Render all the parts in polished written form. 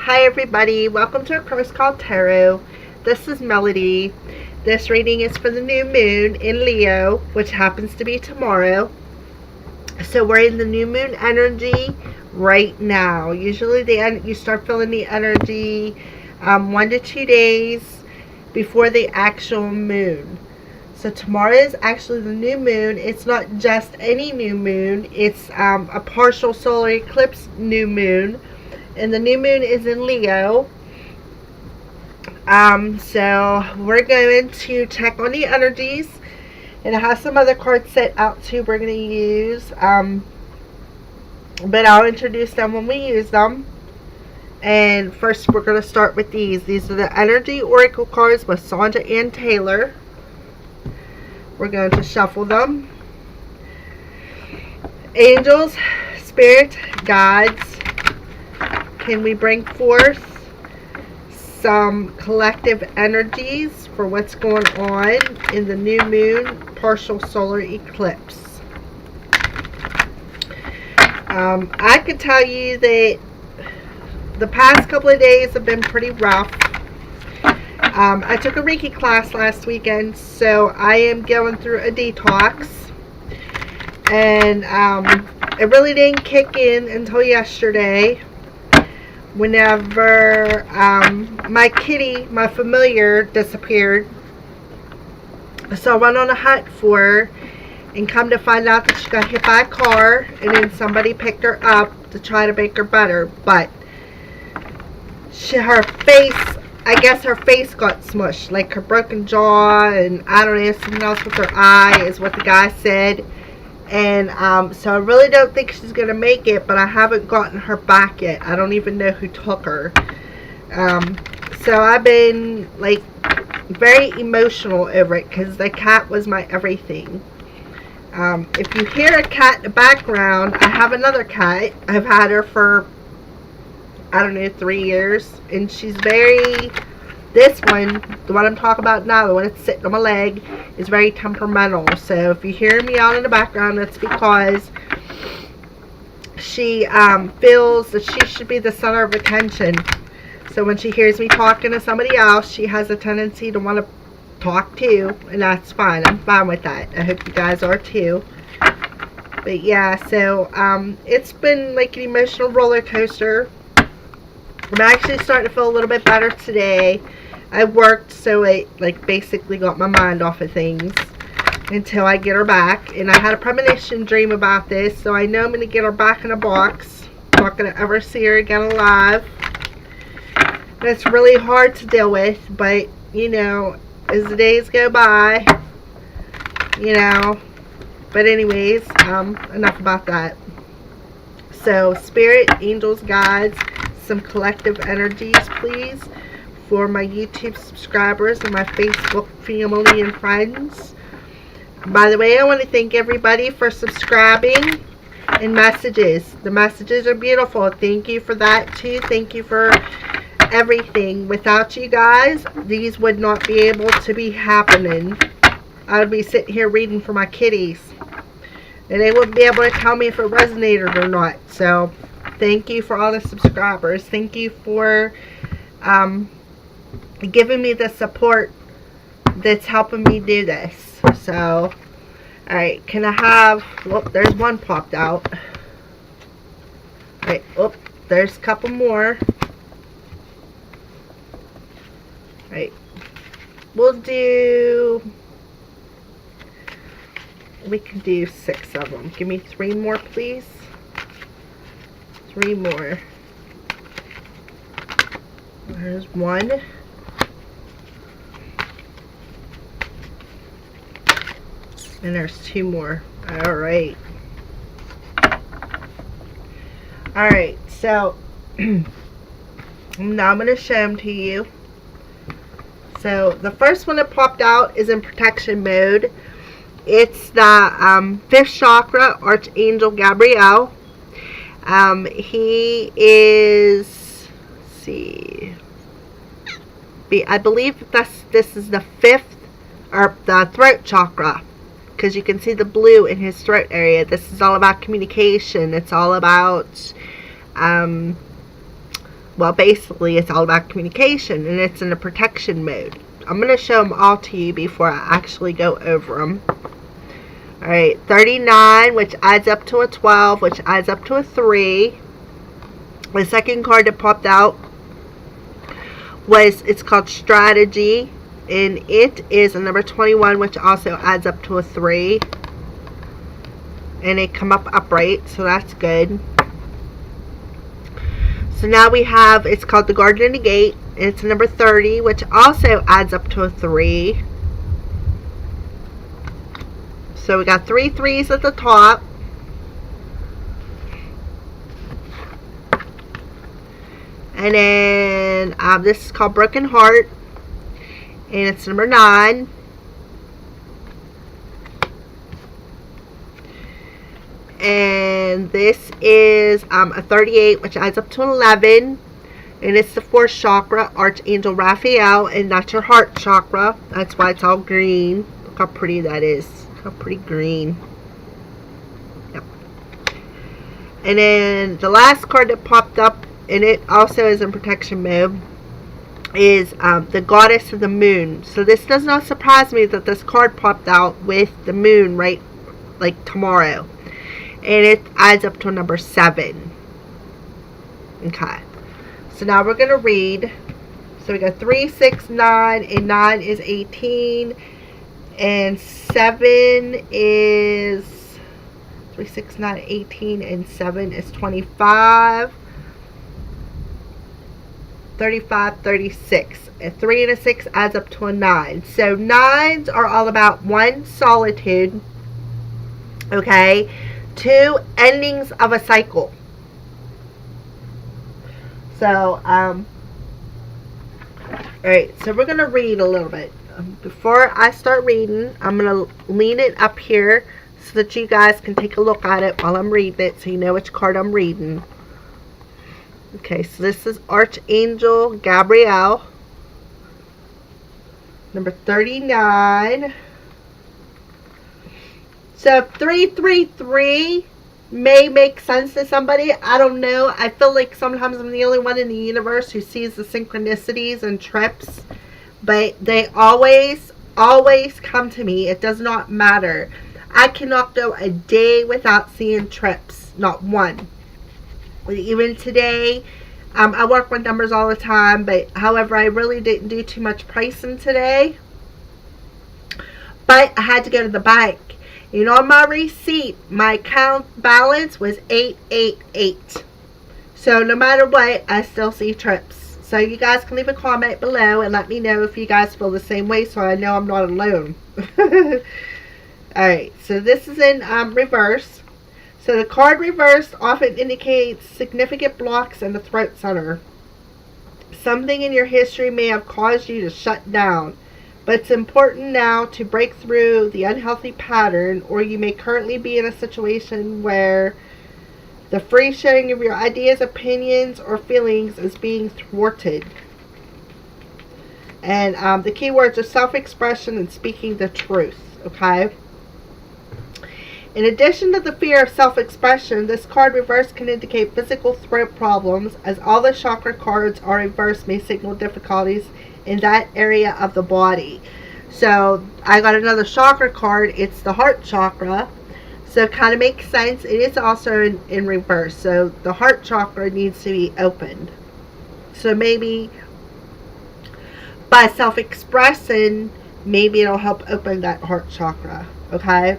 Hi everybody, welcome to a course called Tarot. This is Melody. This reading is for the new moon in Leo, which happens to be tomorrow. So we're in the new moon energy right now. Usually you start feeling the energy 1 to 2 days before the actual moon. So tomorrow is actually the new moon. It's not just any new moon. It's a partial solar eclipse new moon. And the new moon is in Leo. So we're going to check on the energies. And I have some other cards set out too we're going to use. But I'll introduce them when we use them. And first we're going to start with these. These are the Energy Oracle cards by Sandra Ann Taylor. We're going to shuffle them. Angels, Spirit, Guides. Can we bring forth some collective energies for what's going on in the new moon partial solar eclipse? I can tell you that the past couple of days have been pretty rough. I took a Reiki class last weekend, so I am going through a detox. And it really didn't kick in until yesterday. Whenever my kitty, my familiar, disappeared. So I went on a hunt for her and come to find out that she got hit by a car and then somebody picked her up to try to make her better. But her face, I guess her face got smushed, like her broken jaw, and I don't know, something else with her eye is what the guy said. And so I really don't think she's going to make it, but I haven't gotten her back yet. I don't even know who took her. So I've been like very emotional over it because the cat was my everything. If you hear a cat in the background, I have another cat. I've had her for, I don't know, 3 years. And she's very... This one, the one I'm talking about now, the one that's sitting on my leg, is very temperamental. So if you hear me out in the background, that's because she feels that she should be the center of attention. So when she hears me talking to somebody else, she has a tendency to want to talk too. And that's fine. I'm fine with that. I hope you guys are too. But yeah, so it's been like an emotional roller coaster. I'm actually starting to feel a little bit better today. I worked, so it like basically got my mind off of things until I get her back. And I had a premonition dream about this, so I know I'm going to get her back in a box. I'm not going to ever see her again alive. And it's really hard to deal with, but you know, as the days go by, you know. But anyways, enough about that. So Spirit, Angels, Guides, some collective energies please for my YouTube subscribers and my Facebook family and friends. By the way, I want to thank everybody for subscribing and messages. The messages are beautiful. Thank you for that too. Thank you for everything. Without you guys, these would not be able to be happening. I would be sitting here reading for my kitties and they wouldn't be able to tell me if it resonated or not. So thank you for all the subscribers. Thank you for giving me the support that's helping me do this. So, alright, can I have... Whoop, there's one popped out. Alright, whoop, there's a couple more. Alright, we'll do... We can do 6 of them. Give me 3 more, please. 3 more. There's 1. And there's 2 more. Alright. Alright, so now I'm going to show them to you. So the first one that popped out is in protection mode. It's the 5th chakra, Archangel Gabriel. He is, let's see, I believe this is the 5th, or the throat chakra, because you can see the blue in his throat area. This is all about communication. It's all about Well, basically, it's all about communication, and it's in a protection mode. I'm going to show them all to you before I actually go over them. Alright, 39, which adds up to a 12, which adds up to a 3. The second card that popped out it's called Strategy, and it is a number 21, which also adds up to a 3. And it come up upright, so that's good. So now we have, it's called the Garden and the Gate. It's number 30, which also adds up to a 3. So we got 3 3s at the top. And then this is called Broken Heart. And it's number 9. And this is a 38, which adds up to 11. And it's the 4th chakra, Archangel Raphael, and that's your heart chakra. That's why it's all green. Look how pretty that is. How pretty green. Yep. And then the last card that popped up, and it also is in protection mode, is the Goddess of the Moon. So this does not surprise me that this card popped out with the moon right like tomorrow. And it adds up to a number 7. Okay. So now we're going to read. So we got 3, 6, 9, and 9 is 18. And 7 is 3, 6, 9, 18, and 7 is 25, 35, 36. A 3 and a 6 adds up to a 9. So 9s are all about 1, solitude. Okay. 2, endings of a cycle. So, alright, so we're going to read a little bit. Before I start reading, I'm going to lean it up here so that you guys can take a look at it while I'm reading it so you know which card I'm reading. Okay, so this is Archangel Gabriel, number 39. So 333 may make sense to somebody. I don't know. I feel like sometimes I'm the only one in the universe who sees the synchronicities and trips. But they always come to me. It does not matter. I cannot go a day without seeing trips. Not one. Even today, I work with numbers all the time. But however, I really didn't do too much pricing today. But I had to go to the bank. And on my receipt, my account balance was 888. So no matter what, I still see trips. So you guys can leave a comment below and let me know if you guys feel the same way so I know I'm not alone. Alright, so this is in reverse. So the card reversed often indicates significant blocks in the throat center. Something in your history may have caused you to shut down. But it's important now to break through the unhealthy pattern, or you may currently be in a situation where the free sharing of your ideas, opinions, or feelings is being thwarted. And the keywords are self-expression and speaking the truth. Okay? In addition to the fear of self-expression, this card reverse can indicate physical throat problems, as all the chakra cards are reversed may signal difficulties in that area of the body. So I got another chakra card. It's the heart chakra. So it kind of makes sense. It is also in reverse. So the heart chakra needs to be opened. So maybe by self-expressing, maybe it'll help open that heart chakra. Okay?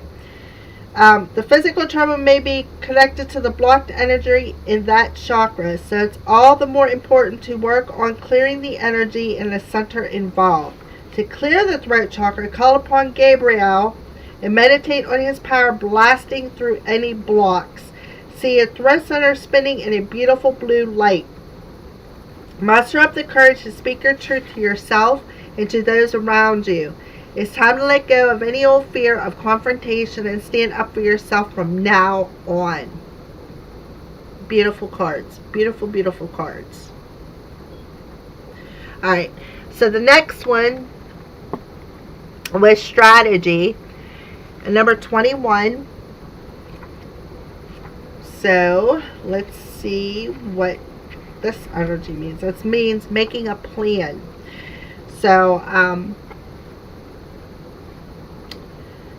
The physical trouble may be connected to the blocked energy in that chakra. So it's all the more important to work on clearing the energy in the center involved. To clear the throat chakra, call upon Gabriel and meditate on his power blasting through any blocks. See your throat center spinning in a beautiful blue light. Muster up the courage to speak your truth to yourself and to those around you. It's time to let go of any old fear of confrontation and stand up for yourself from now on. Beautiful cards. Beautiful, beautiful cards. Alright, so the next one was Strategy. Number 21. So let's see what this energy means. It means making a plan. So,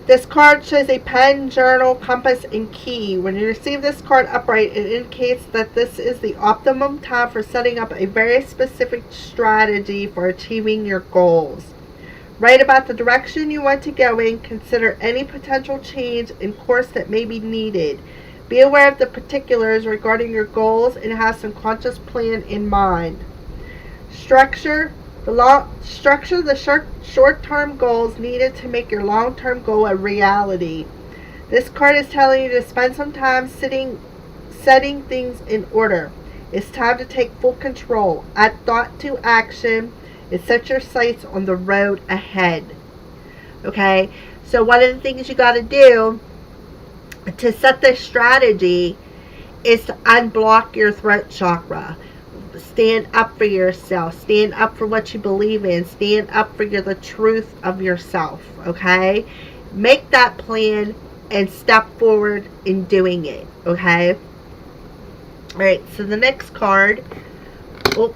this card shows a pen, journal, compass, and key. When you receive this card upright, it indicates that this is the optimum time for setting up a very specific strategy for achieving your goals. Write about the direction you want to go in. Consider any potential change in course that may be needed. Be aware of the particulars regarding your goals and have some conscious plan in mind. Structure the short-term goals needed to make your long-term goal a reality. This card is telling you to spend some time setting things in order. It's time to take full control. Add thought to action and set your sights on the road ahead. Okay, so one of the things you got to do to set this strategy is to unblock your throat chakra. Stand up for yourself. Stand up for what you believe in. Stand up for the truth of yourself. Okay? Make that plan and step forward in doing it. Okay? Alright, so the next card. Oh,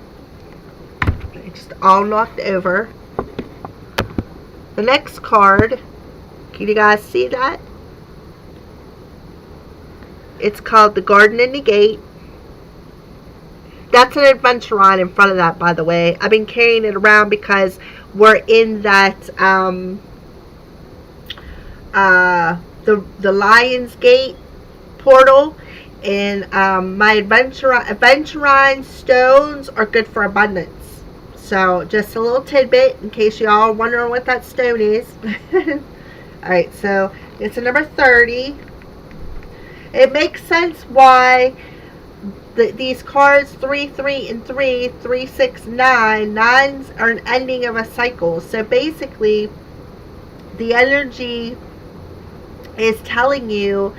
I just all knocked over. The next card. Can you guys see that? It's called the Garden and the Gate. That's an adventure line in front of that, by the way. I've been carrying it around because we're in that the Lion's Gate portal, and my adventurine stones are good for abundance. So just a little tidbit in case you all are wondering what that stone is. Alright, so it's a number 30. It makes sense why these cards 3, 3, and 3, 3, 6, 9. Nines are an ending of a cycle. So basically, the energy is telling you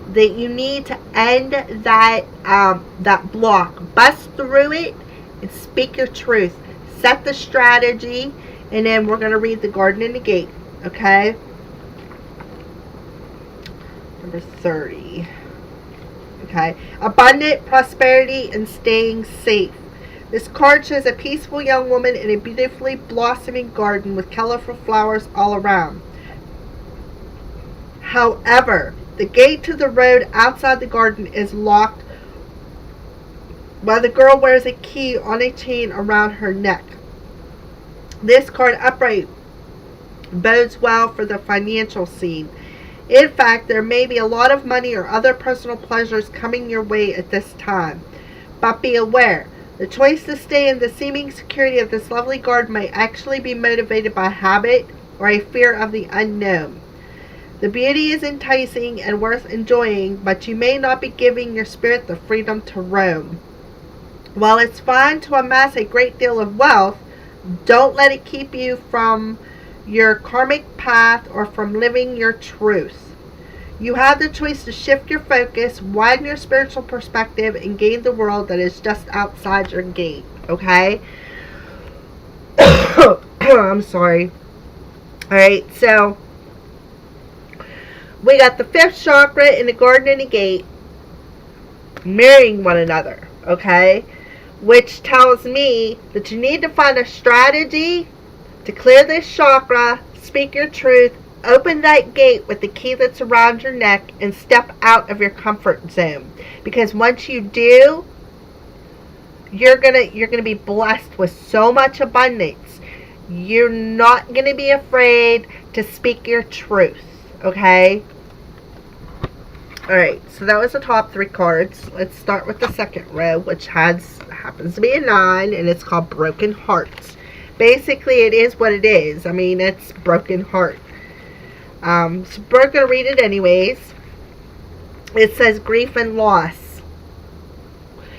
that you need to end that that block. Bust through it and speak your truth. Set the strategy, and then we're going to read the Garden and the Gate. Okay? Number 30. Okay, abundant prosperity and staying safe. This card shows a peaceful young woman in a beautifully blossoming garden with colorful flowers all around. However, the gate to the road outside the garden is locked while the girl wears a key on a chain around her neck. This card upright bodes well for the financial scene. In fact, there may be a lot of money or other personal pleasures coming your way at this time. But be aware, the choice to stay in the seeming security of this lovely garden may actually be motivated by habit or a fear of the unknown. The beauty is enticing and worth enjoying, but you may not be giving your spirit the freedom to roam. While it's fine to amass a great deal of wealth, don't let it keep you from your karmic path or from living your truth. You have the choice to shift your focus, widen your spiritual perspective, and gain the world that is just outside your gate. Okay? I'm sorry. Alright, so we got the 5th chakra in the Garden and the Gate mirroring one another. Okay? Which tells me that you need to find a strategy to clear this chakra, speak your truth, open that gate with the key that's around your neck, and step out of your comfort zone. Because once you do, you're gonna be blessed with so much abundance. You're not gonna be afraid to speak your truth. Okay? Alright, so that was the top 3 cards. Let's start with the second row, which happens to be a 9, and it's called Broken Hearts. Basically, it is what it is. I mean, it's broken heart. So we're going to read it anyways. It says grief and loss.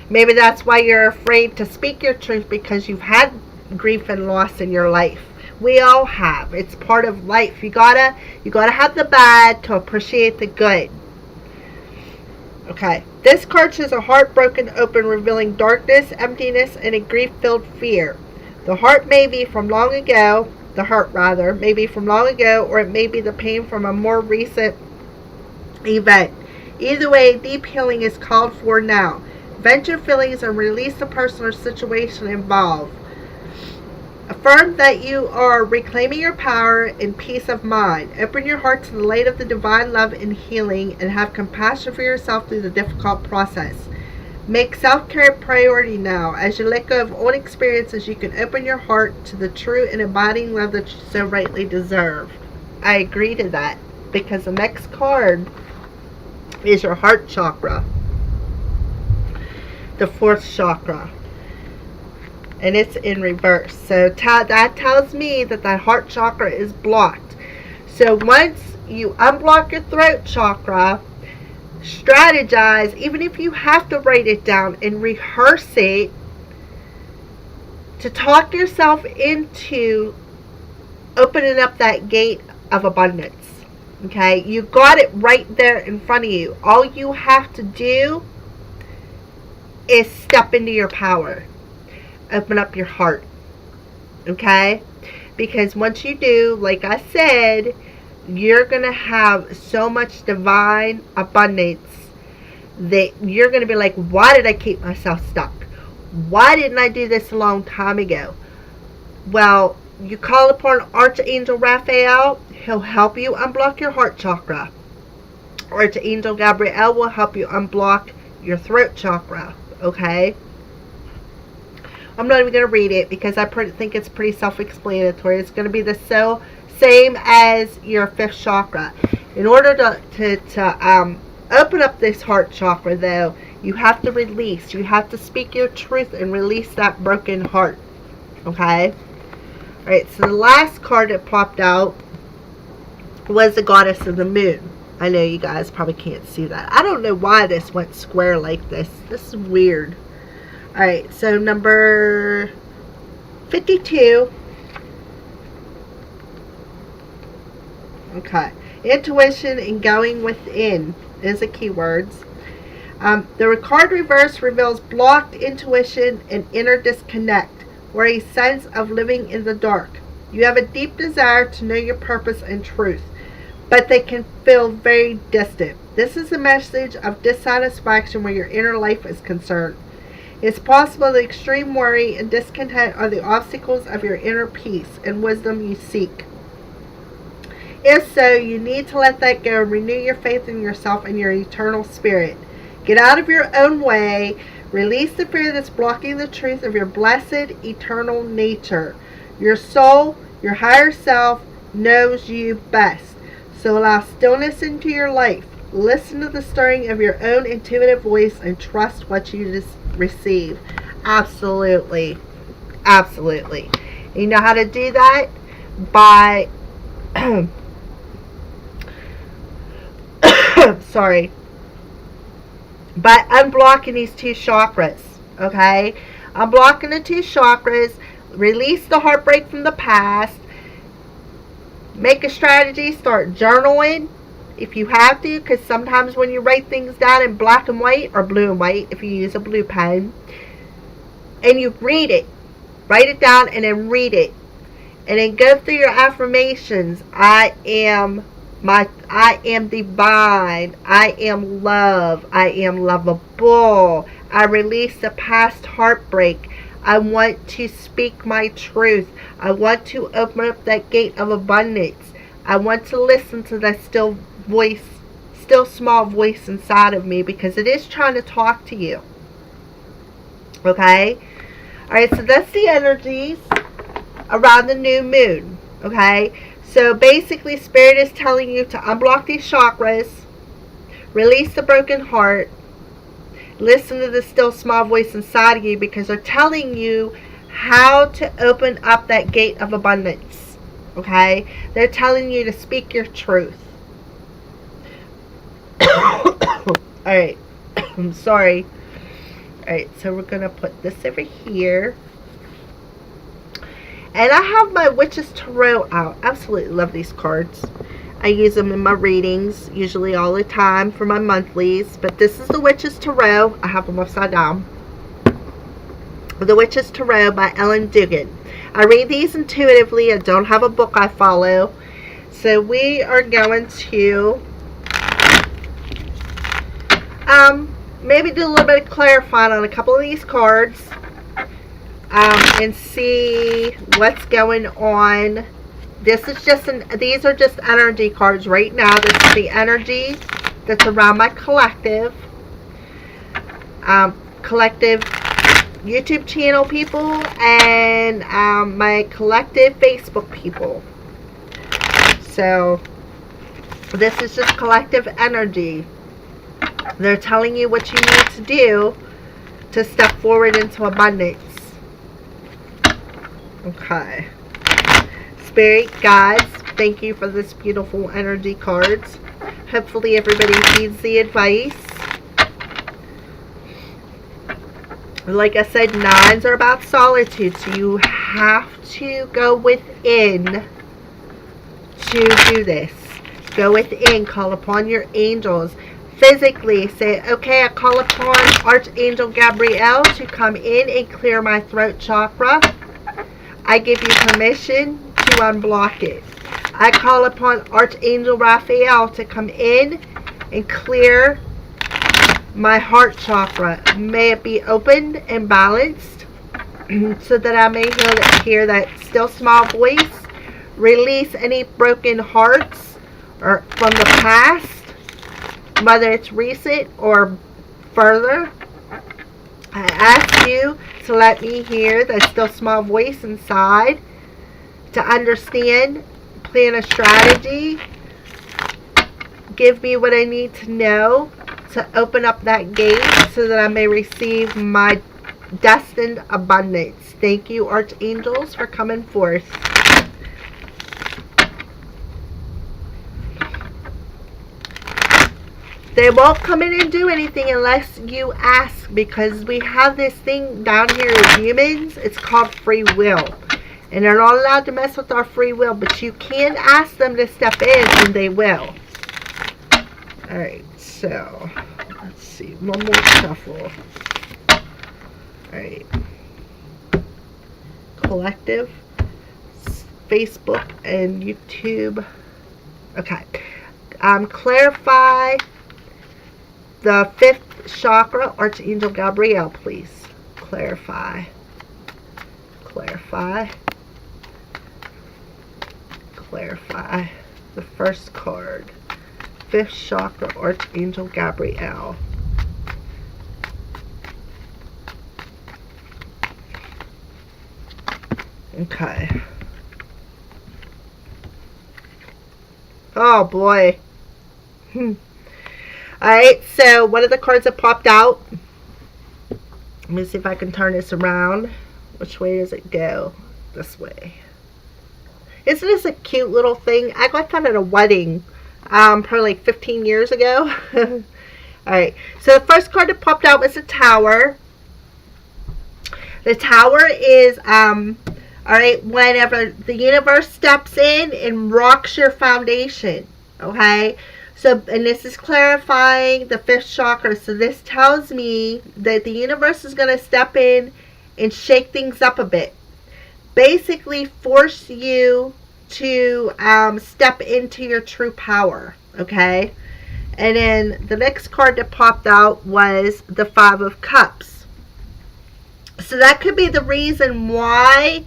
Maybe that's why you're afraid to speak your truth, because you've had grief and loss in your life. We all have. It's part of life. You gotta have the bad to appreciate the good. Okay. This card shows a heart broken open, revealing darkness, emptiness, and a grief-filled fear. The heart may be from long ago, may be from long ago, or it may be the pain from a more recent event. Either way, deep healing is called for now. Vent your feelings and release the person or situation involved. Affirm that you are reclaiming your power and peace of mind. Open your heart to the light of the divine love and healing, and have compassion for yourself through the difficult process. Make self-care a priority now. As you let go of old experiences, you can open your heart to the true and abiding love that you so rightly deserve. I agree to that, because the next card is your heart chakra, the 4th chakra. And it's in reverse. So that tells me that heart chakra is blocked. So once you unblock your throat chakra, strategize, even if you have to write it down and rehearse it, to talk yourself into opening up that gate of abundance. Okay? You got it right there in front of you. All you have to do is step into your power. Open up your heart. Okay? Because once you do, like I said, you're going to have so much divine abundance that you're going to be like, why did I keep myself stuck? Why didn't I do this a long time ago? Well, you call upon Archangel Raphael. He'll help you unblock your heart chakra. Archangel Gabriel will help you unblock your throat chakra. Okay? I'm not even going to read it because I think it's pretty self-explanatory. It's going to be the same as your 5th chakra. In order to open up this heart chakra, though, you have to release. You have to speak your truth and release that broken heart. Okay? Alright, so the last card that popped out was the Goddess of the Moon. I know you guys probably can't see that. I don't know why this went square like this. This is weird. Alright, so number 52. Okay. Intuition and going within is the keywords. The card reverse reveals blocked intuition and inner disconnect, or a sense of living in the dark. You have a deep desire to know your purpose and truth, but they can feel very distant. This is a message of dissatisfaction where your inner life is concerned. It's possible that extreme worry and discontent are the obstacles of your inner peace and wisdom you seek. If so, you need to let that go and renew your faith in yourself and your eternal spirit. Get out of your own way. Release the fear that's blocking the truth of your blessed eternal nature. Your soul, your higher self, knows you best. So allow stillness into your life. Listen to the stirring of your own intuitive voice and trust what you receive. Absolutely. Absolutely. You know how to do that? By sorry. By unblocking these 2 chakras. Okay? Unblocking the 2 chakras. Release the heartbreak from the past. Make a strategy. Start journaling if you have to, because sometimes when you write things down in black and white, or blue and white if you use a blue pen, and you read it, write it down and then read it, and then go through your affirmations. I am divine. I am love. I am lovable. I release the past heartbreak. I want to speak my truth. I want to open up that gate of abundance. I want to listen to that still small voice inside of me, because it is trying to talk to you. Okay? Alright, so that's the energies around the new moon. Okay? So basically, Spirit is telling you to unblock these chakras, release the broken heart, listen to the still small voice inside of you, because they're telling you how to open up that gate of abundance. Okay? They're telling you to speak your truth. Alright. I'm sorry. Alright, so we're going to put this over here. And I have my Witch's Tarot out. Absolutely love these cards. I use them in my readings, usually all the time for my monthlies. But this is the Witch's Tarot. I have them upside down. The Witch's Tarot by Ellen Dugan. I read these intuitively. I don't have a book I follow. So we are going to maybe do a little bit of clarifying on a couple of these cards, and see what's going on. These are just energy cards right now. This is the energy that's around my collective YouTube channel people, and my collective Facebook people. So this is just collective energy. They're telling you what you need to do to step forward into abundance. Okay. Spirit guides, thank you for this beautiful energy cards. Hopefully everybody heeds the advice. Like I said, 9s are about solitude, so you have to go within to do this. Go within, call upon your angels. Physically, say, okay, I call upon Archangel Gabriel to come in and clear my throat chakra. I give you permission to unblock it. I call upon Archangel Raphael to come in and clear my heart chakra. May it be opened and balanced so that I may hear that still small voice. Release any broken hearts or from the past, whether it's recent or further. I ask you to let me hear that still small voice inside, to understand, plan a strategy, give me what I need to know to open up that gate so that I may receive my destined abundance. Thank you, archangels, for coming forth. They won't come in and do anything unless you ask, because we have this thing down here as humans. It's called free will. And they're not allowed to mess with our free will, but you can ask them to step in and they will. Alright, so let's see. One more shuffle. Alright. Collective, Facebook, and YouTube. Okay. Clarify the 5th chakra, Archangel Gabriel, please. Clarify. Clarify. Clarify. The first card. 5th chakra, Archangel Gabriel. Okay. Oh boy. Alright, so one of the cards that popped out. Let me see if I can turn this around. Which way does it go? This way. Isn't this a cute little thing? I got that at a wedding. Probably like 15 years ago. Alright, so the first card that popped out was the Tower. The Tower is, alright, whenever the universe steps in and rocks your foundation. Okay? So, and this is clarifying the 5th chakra. So this tells me that the universe is going to step in and shake things up a bit. Basically force you to step into your true power. Okay? And then the next card that popped out was the 5 of Cups. So that could be the reason why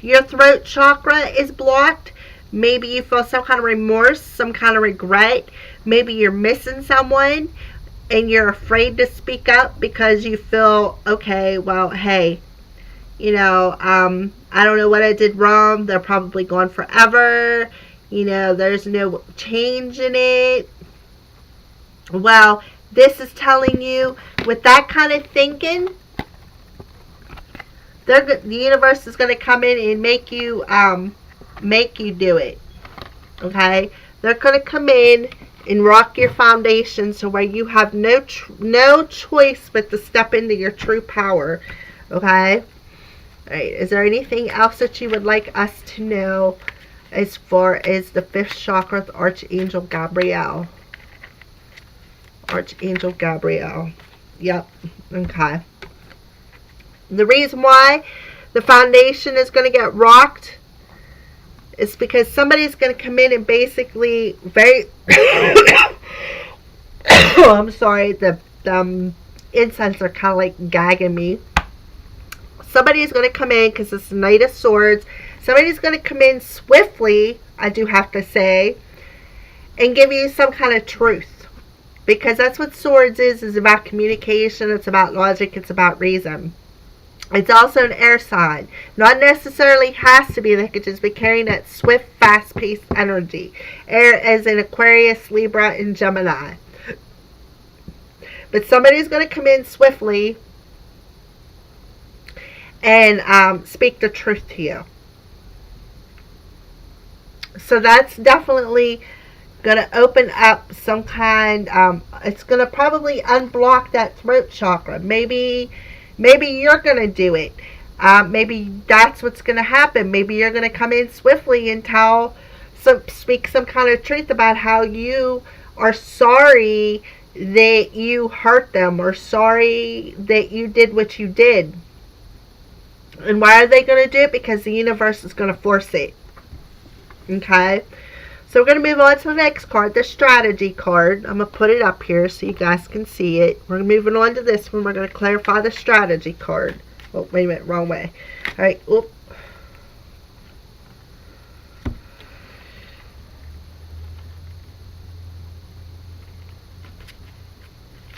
your throat chakra is blocked. Maybe you feel some kind of remorse, some kind of regret. Maybe you're missing someone and you're afraid to speak up because you feel, okay, well, hey, you know, I don't know what I did wrong. They're probably gone forever. You know, there's no change in it. Well, this is telling you, with that kind of thinking, the universe is going to come in and make you do it. Okay? They're going to come in and rock your foundation so where you have no choice but to step into your true power. Okay? Alright, is there anything else that you would like us to know as far as the 5th chakra with Archangel Gabriel? Archangel Gabriel. Yep. Okay. The reason why the foundation is going to get rocked is because somebody's going to come in and basically I'm sorry, the incense are kind of like gagging me. Somebody's going to come in, because it's the Knight of Swords. Somebody's going to come in swiftly, I do have to say, and give you some kind of truth. Because that's what Swords is about communication, it's about logic, it's about reason. It's also an air sign. Not necessarily has to be. They could just be carrying that swift, fast-paced energy. Air as in Aquarius, Libra, and Gemini. But somebody's going to come in swiftly and speak the truth to you. So that's definitely going to open up some kind, it's going to probably unblock that throat chakra. Maybe you're going to do it. Maybe that's what's going to happen. Maybe you're going to come in swiftly and speak some kind of truth about how you are sorry that you hurt them, or sorry that you did what you did. And why are they going to do it? Because the universe is going to force it. Okay? So we're going to move on to the next card, the strategy card. I'm going to put it up here so you guys can see it. We're moving on to this one. We're going to clarify the strategy card. Oh, wait a minute. Wrong way. All right. Oop.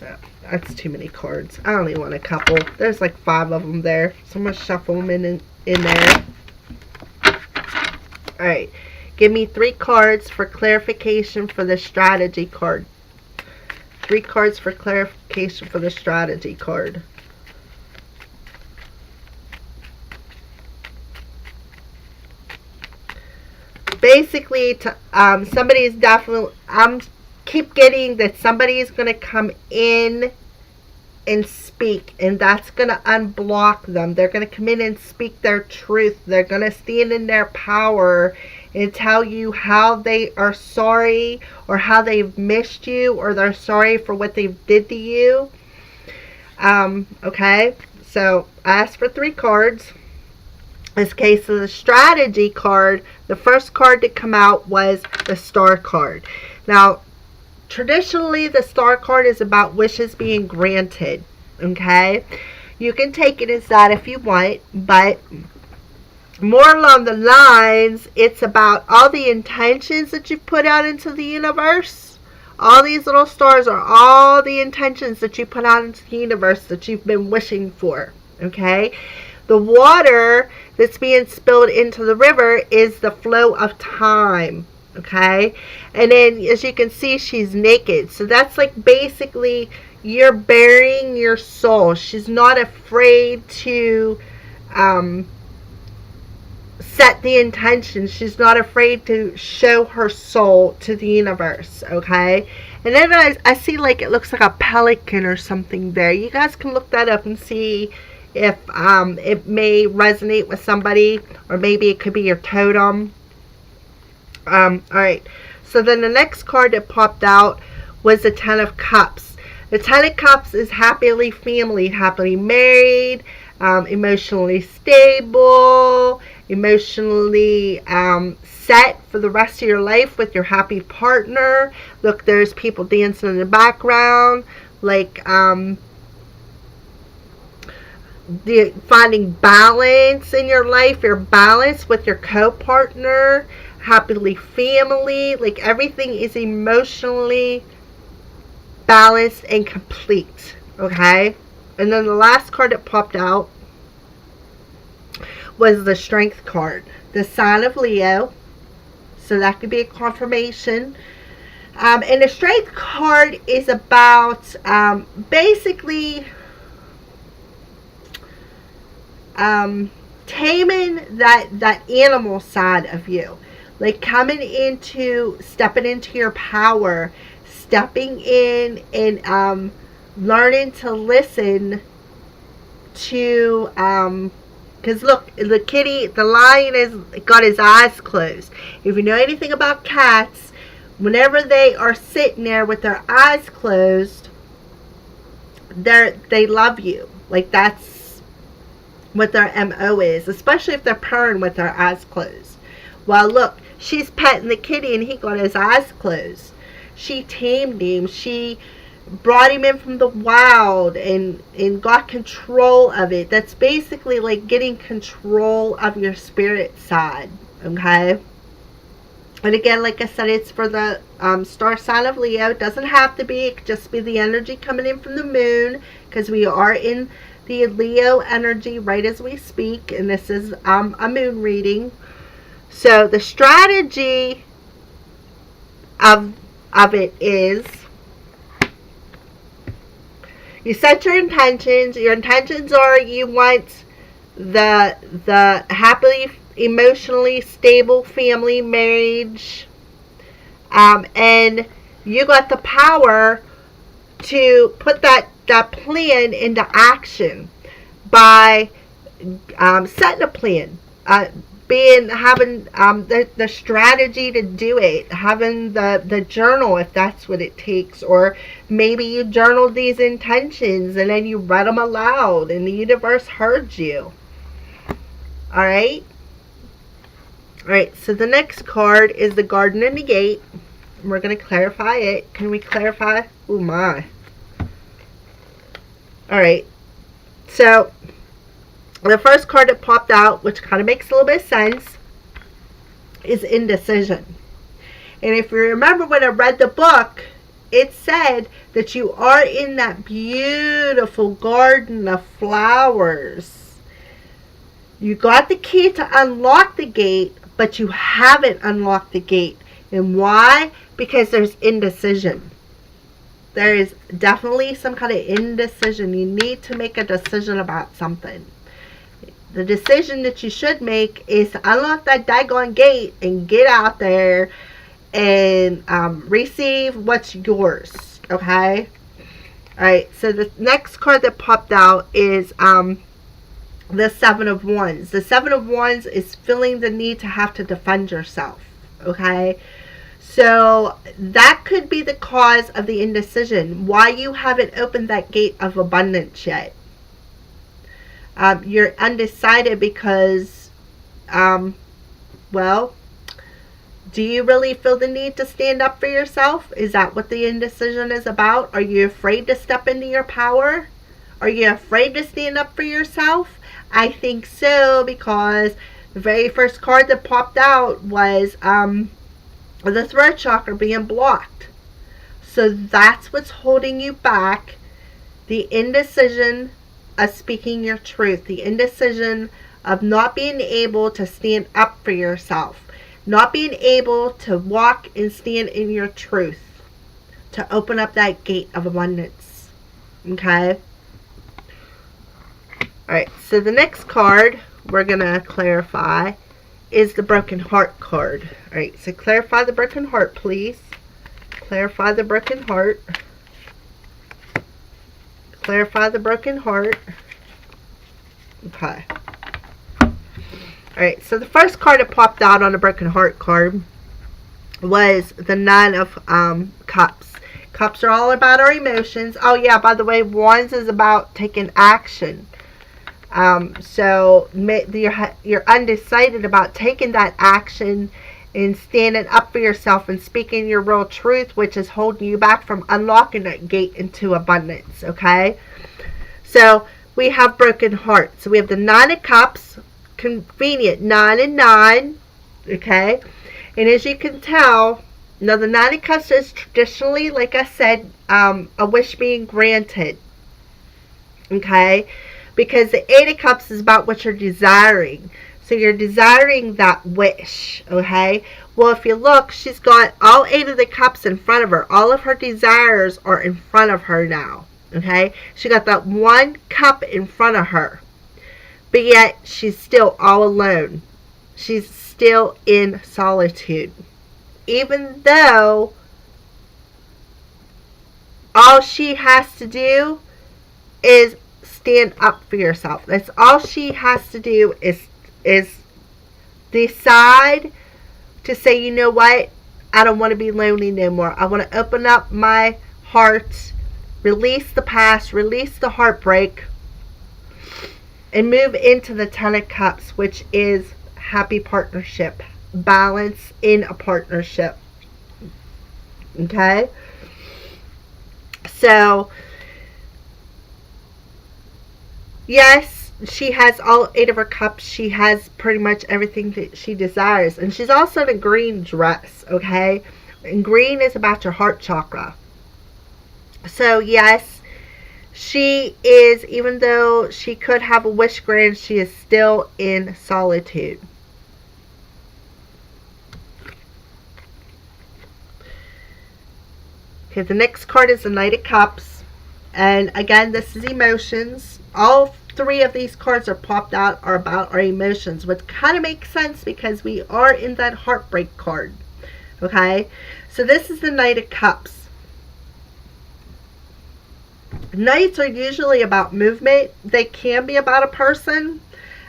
Oh, that's too many cards. I only want a couple. There's like 5 of them there. So I'm going to shuffle them in there. All right. Give me 3 cards for clarification for the strategy card. 3 cards for clarification for the strategy card. Basically, somebody is definitely, keep getting that somebody is going to come in and speak, and that's going to unblock them. They're going to come in and speak their truth. They're going to stand in their power and tell you how they are sorry, or how they've missed you, or they're sorry for what they did to you. Okay, so I asked for 3 cards. In this case of the strategy card, the first card to come out was the Star card. Now, traditionally, the Star card is about wishes being granted. Okay, you can take it as that if you want, but more along the lines, it's about all the intentions that you've put out into the universe. All these little stars are all the intentions that you put out into the universe that you've been wishing for. Okay? The water that's being spilled into the river is the flow of time. Okay? And then, as you can see, she's naked. So that's like basically you're burying your soul. She's not afraid to set the intention. She's not afraid to show her soul to the universe. Okay? And then I see like it looks like a pelican or something there. You guys can look that up and see if it may resonate with somebody, or maybe it could be your totem. Alright, so then the next card that popped out was the 10 of Cups. The 10 of Cups is happily family, happily married, emotionally stable, emotionally set for the rest of your life with your happy partner. Look, there's people dancing in the background, like finding balance in your life. You're balanced with your co-partner, happily family, like everything is emotionally balanced and complete. Okay, and then the last card that popped out was the Strength card, the sign of Leo, so that could be a confirmation. And the Strength card is about basically taming that animal side of you, like stepping into your power, stepping in and learning to listen to because look, the lion has got his eyes closed. If you know anything about cats, whenever they are sitting there with their eyes closed, they love you. Like, that's what their MO is, especially if they're purring with their eyes closed. Well, look, she's petting the kitty and he got his eyes closed. She tamed him. She brought him in from the wild and got control of it. That's basically like getting control of your spirit side, okay? And again, like I said, it's for the star sign of Leo. It doesn't have to be. It could just be the energy coming in from the moon, because we are in the Leo energy right as we speak, and this is a moon reading. So the strategy of it is, you set your intentions. Your intentions are you want the happily, emotionally stable family, marriage, and you got the power to put that plan into action by setting a plan, having the strategy to do it, having the journal if that's what it takes, or maybe you journaled these intentions and then you read them aloud and the universe heard you. Alright, so the next card is the Garden and the Gate. We're going to clarify it. Can we clarify? Oh my. Alright, so the first card that popped out, which kind of makes a little bit of sense, is indecision. And if you remember when I read the book, it said that you are in that beautiful garden of flowers. You got the key to unlock the gate, but you haven't unlocked the gate. And why? Because there's indecision. There is definitely some kind of indecision. You need to make a decision about something. The decision that you should make is to unlock that daggone gate and get out there and receive what's yours. Okay? Alright, so the next card that popped out is the Seven of Wands. The Seven of Wands is feeling the need to have to defend yourself. Okay? So that could be the cause of the indecision. Why you haven't opened that gate of abundance yet. You're undecided because, well, do you really feel the need to stand up for yourself? Is that what the indecision is about? Are you afraid to step into your power? Are you afraid to stand up for yourself? I think so, because the very first card that popped out was the throat chakra being blocked. So that's what's holding you back. The indecision of speaking your truth. The indecision of not being able to stand up for yourself. Not being able to walk and stand in your truth. To open up that gate of abundance. Okay? Alright, so the next card we're going to clarify is the Broken Heart card. Alright, so clarify the broken heart, please. Clarify the broken heart. Clarify the broken heart. Okay. Alright, so the first card that popped out on the Broken Heart card was the Nine of Cups. Cups are all about our emotions. Oh yeah, by the way, Wands is about taking action. So you're undecided about taking that action and standing up for yourself and speaking your real truth, which is holding you back from unlocking that gate into abundance. Okay, so we have broken hearts. So we have the Nine of Cups, convenient, 9 and 9. Okay, and as you can tell, now the Nine of Cups is traditionally, like I said, a wish being granted. Okay, because the Eight of Cups is about what you're desiring. So you're desiring that wish, okay? Well, if you look, she's got all 8 of the cups in front of her. All of her desires are in front of her now, okay? She got that one cup in front of her. But yet, she's still all alone. She's still in solitude. Even though all she has to do is stand up for yourself. That's all she has to do is decide to say, you know what, I don't want to be lonely no more. I want to open up my heart, release the past, release the heartbreak, and move into the Ten of Cups, which is happy partnership, balance in a partnership. Okay? So, yes, she has all 8 of her cups. She has pretty much everything that she desires. And she's also in a green dress, okay? And green is about your heart chakra. So, yes, she is, even though she could have a wish granted, she is still in solitude. Okay, the next card is the Knight of Cups. And again, this is emotions. All 3 of these cards are popped out are about our emotions, which kind of makes sense because we are in that heartbreak card. Okay, so this is the Knight of Cups. Knights are usually about movement. They can be about a person.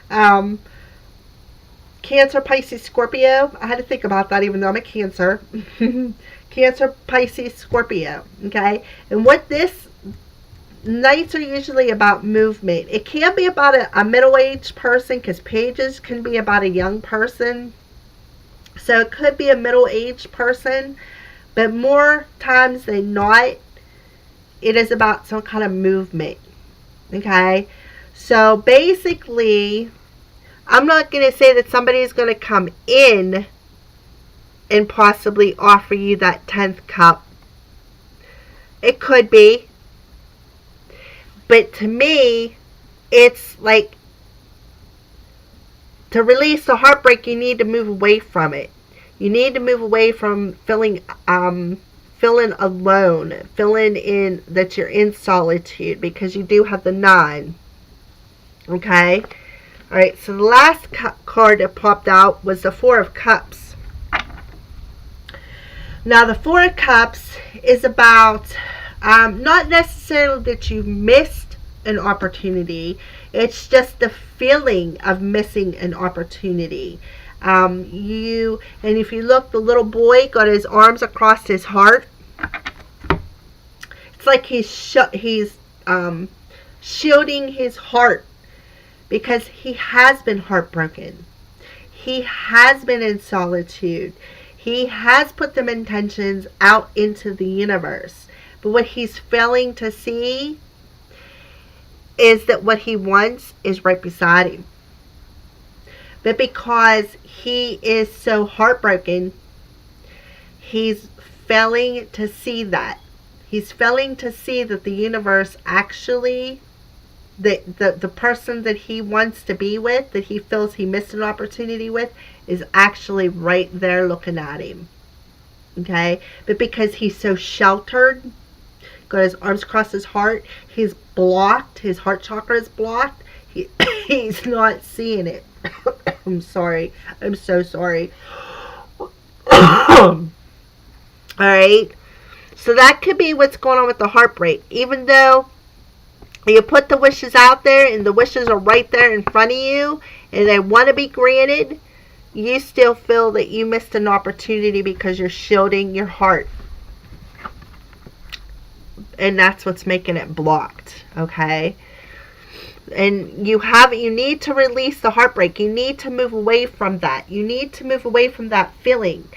Cancer, Pisces, Scorpio. I had to think about that even though I'm a Cancer. Cancer, Pisces, Scorpio. Okay, and what this Knights are usually about movement. It can be about a middle-aged person because pages can be about a young person. So it could be a middle-aged person, but more times than not, it is about some kind of movement. Okay, so basically, I'm not going to say that somebody is going to come in and possibly offer you that 10th cup. It could be. But to me, it's like, to release the heartbreak, you need to move away from it. You need to move away from feeling alone, feeling in that you're in solitude, because you do have the 9. Okay? Alright, so the last card that popped out was the 4 of Cups. Now, the 4 of Cups is about not necessarily that you missed an opportunity. It's just the feeling of missing an opportunity. And if you look, the little boy got his arms across his heart. It's like he's shielding his heart because he has been heartbroken. He has been in solitude. He has put them intentions out into the universe. But what he's failing to see is that what he wants is right beside him. But because he is so heartbroken, he's failing to see that. He's failing to see that the universe actually, the person that he wants to be with, that he feels he missed an opportunity with, is actually right there looking at him. Okay? But because he's so sheltered, got his arms across his heart, he's blocked, his heart chakra is blocked, he's not seeing it. I'm sorry. I'm so sorry. Alright? So that could be what's going on with the heartbreak. Even though you put the wishes out there and the wishes are right there in front of you and they want to be granted, you still feel that you missed an opportunity because you're shielding your heart. And that's what's making it blocked. Okay? And you need to release the heartbreak. You need to move away from that. You need to move away from that feeling.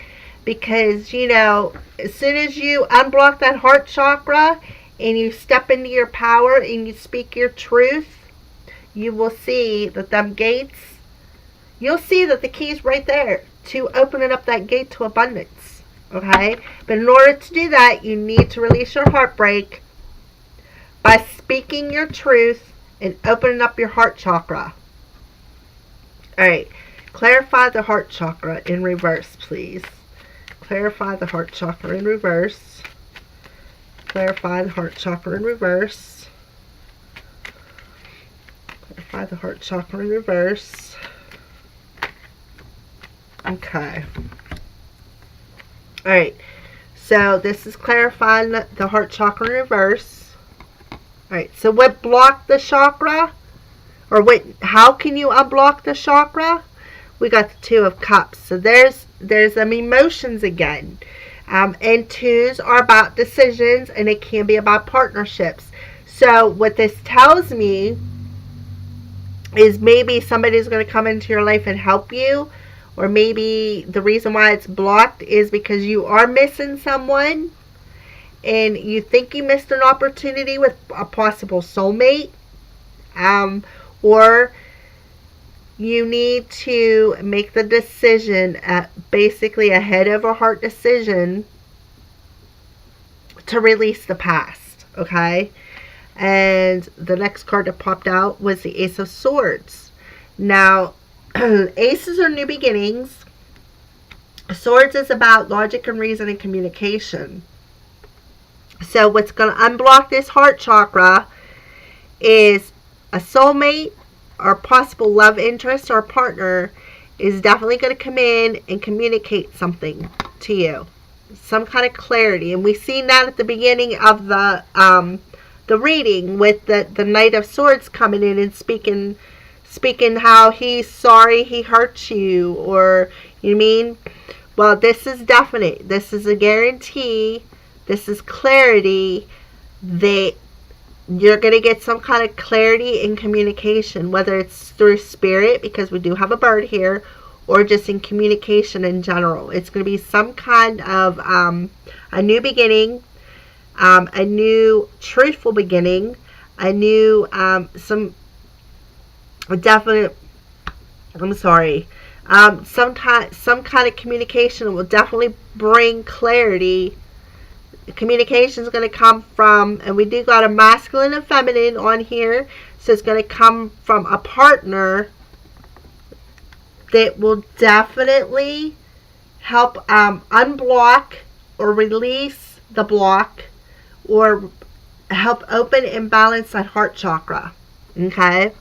Because, as soon as you unblock that heart chakra and you step into your power and you speak your truth, you will see that them gates, you'll see that the key's right there to opening up that gate to abundance. Okay? But in order to do that, you need to release your heartbreak by speaking your truth and opening up your heart chakra. Alright. Clarify the heart chakra in reverse, please. Clarify the heart chakra in reverse. Clarify the heart chakra in reverse. Clarify the heart chakra in reverse. Okay. Alright. So this is clarifying the heart chakra in reverse. Alright, so what blocked the chakra? Or how can you unblock the chakra? We got the 2 of Cups. So there's emotions again. And 2s are about decisions, and it can be about partnerships. So what this tells me is maybe somebody's going to come into your life and help you. Or maybe the reason why it's blocked is because you are missing someone. and you think you missed an opportunity with a possible soulmate, or you need to make the decision basically ahead of a heart decision to release the past, okay? And the next card that popped out was the Ace of Swords. Now, aces are new beginnings. Swords is about logic and reason and communication. So what's going to unblock this heart chakra is a soulmate or possible love interest or partner is definitely going to come in and communicate something to you. Some kind of clarity. And we've seen that at the beginning of the reading with the Knight of Swords coming in and speaking how he's sorry he hurt you, or, you mean? Well, this is definite. This is a guarantee. This is clarity that you're going to get some kind of clarity in communication, whether it's through spirit, because we do have a bird here, or just in communication in general. It's going to be some kind of a new beginning, a new truthful beginning, a new, some kind of communication will definitely bring clarity. Communication is going to come from, and we do got a masculine and feminine on here, so it's going to come from a partner that will definitely help unblock or release the block, or help open and balance that heart chakra. Okay,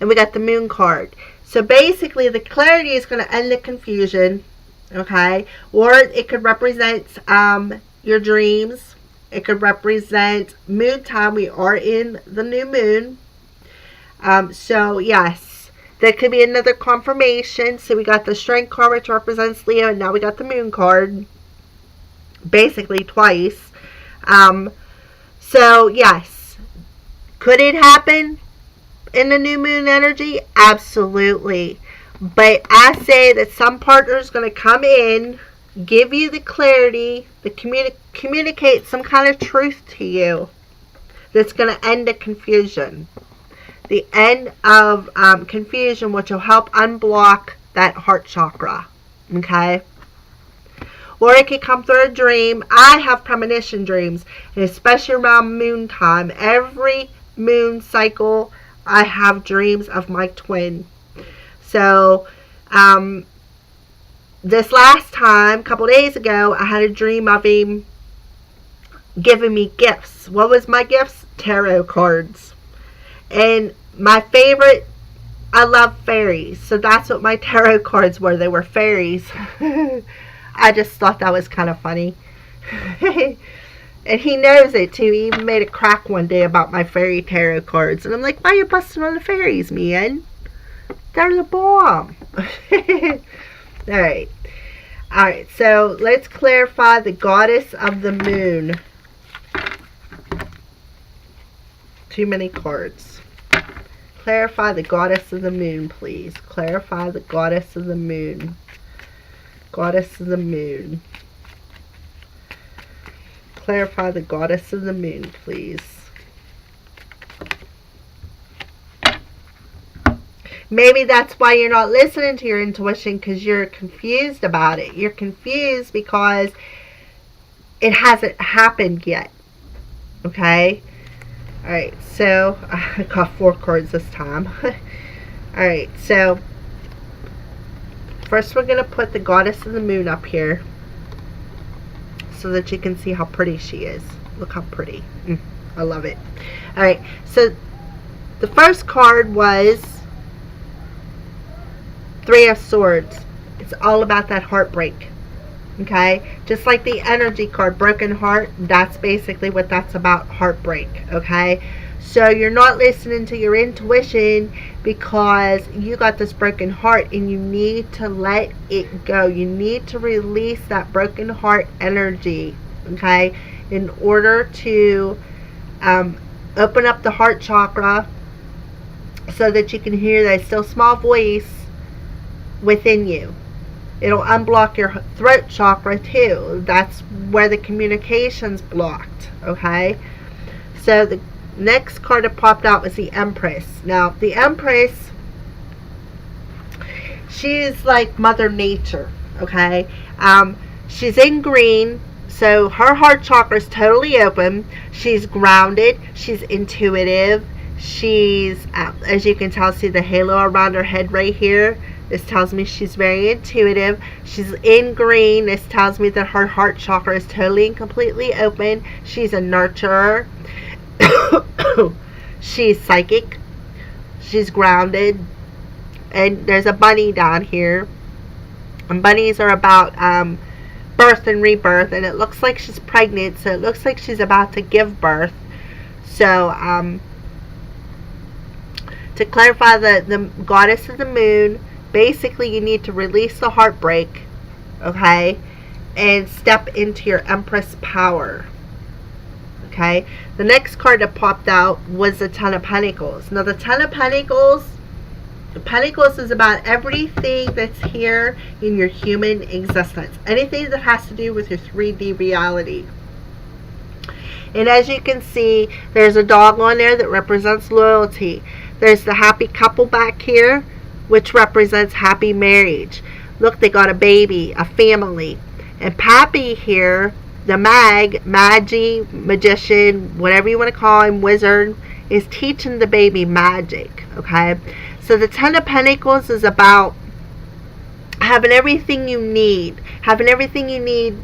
and we got the Moon card. So basically the clarity is going to end the confusion. Okay, or it could represent your dreams. It could represent moon time. We are in the new moon. So yes, there could be another confirmation. So we got the Strength card, which represents Leo, and now we got the Moon card, basically twice. So yes, could it happen in the new moon energy? Absolutely. But I say that some partner is going to come in, give you the clarity, communicate some kind of truth to you that's going to end the confusion. The end of confusion, which will help unblock that heart chakra. Okay? Or it could come through a dream. I have premonition dreams, and especially around moon time. Every moon cycle, I have dreams of my twin. So, this last time, a couple days ago, I had a dream of him giving me gifts. What was my gifts? Tarot cards. And my favorite, I love fairies. So that's what my tarot cards were. They were fairies. I just thought that was kind of funny. And he knows it too. He even made a crack one day about my fairy tarot cards. And I'm like, why are you busting on the fairies, man? They're the bomb. Alright. Alright, so let's clarify the goddess of the moon. Too many cards. Clarify the goddess of the moon, please. Clarify the goddess of the moon. Goddess of the moon. Clarify the goddess of the moon, please. Maybe that's why you're not listening to your intuition, because you're confused about it. You're confused because it hasn't happened yet. Okay? Alright, so I got 4 cards this time. Alright, so first we're going to put the goddess of the moon up here so that you can see how pretty she is. Look how pretty. I love it. Alright, so the first card was 3 of Swords. It's all about that heartbreak. Okay? Just like the energy card, broken heart, that's basically what that's about, heartbreak. Okay? So you're not listening to your intuition because you got this broken heart and you need to let it go. You need to release that broken heart energy. Okay? In order to open up the heart chakra so that you can hear that still small voice within you. It'll unblock your throat chakra too. That's where the communication's blocked, okay? So the next card that popped out was the Empress. Now, the Empress, she's like Mother Nature, okay? She's in green, so her heart chakra is totally open. She's grounded. She's intuitive. She's, as you can tell, see the halo around her head right here. This tells me she's very intuitive. She's in green. This tells me that her heart chakra is totally and completely open. She's a nurturer. She's psychic. She's grounded. And there's a bunny down here. And bunnies are about birth and rebirth. And it looks like she's pregnant. So it looks like she's about to give birth. So, to clarify, the goddess of the moon, basically you need to release the heartbreak, okay, and step into your Empress power, okay. The next card that popped out was the Ten of Pentacles. Now the Ten of Pentacles, the Pentacles is about everything that's here in your human existence, anything that has to do with your 3D reality. And as you can see, there's a dog on there that represents loyalty. There's the happy couple back here, which represents happy marriage. Look, they got a baby, a family. And Pappy here, the magi, magician, whatever you want to call him, wizard, is teaching the baby magic, okay? So the Ten of Pentacles is about having everything you need. Having everything you need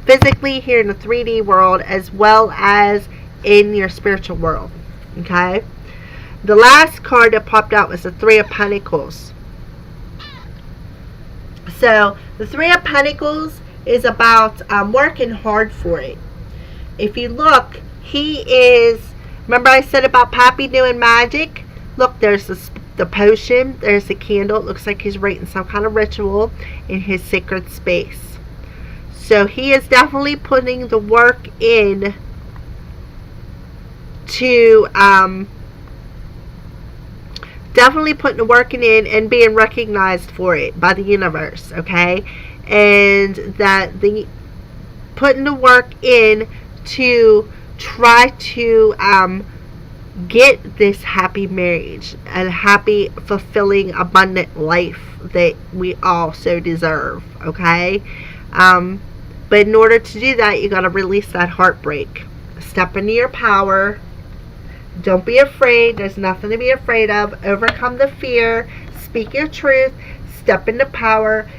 physically here in the 3D world, as well as in your spiritual world, okay? The last card that popped out was the Three of Pentacles. So the Three of Pentacles is about working hard for it. If you look, he is, remember I said about Pappy doing magic? Look, there's the potion, there's the candle. It looks like he's writing some kind of ritual in his sacred space. So he is definitely putting the work in to definitely putting the work in and being recognized for it by the universe, okay? And that the putting the work in to try to get this happy marriage and happy, fulfilling, abundant life that we all so deserve, okay? But in order to do that, you got to release that heartbreak. Step into your power. Don't be afraid. There's nothing to be afraid of. Overcome the fear. Speak your truth. Step into power.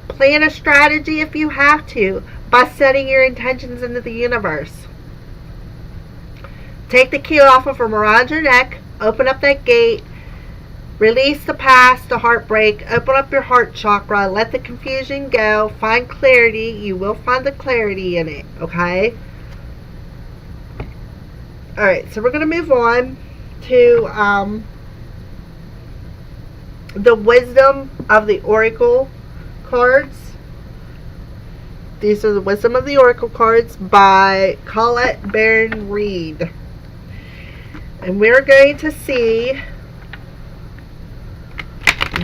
Plan a strategy if you have to by setting your intentions into the universe. Take the key off from around your neck. Open up that gate. Release the past, the heartbreak. Open up your heart chakra. Let the confusion go. Find clarity. You will find the clarity in it, okay? Alright, so we're going to move on to the Wisdom of the Oracle cards. These are the Wisdom of the Oracle cards by Colette Baron Reed. And we're going to see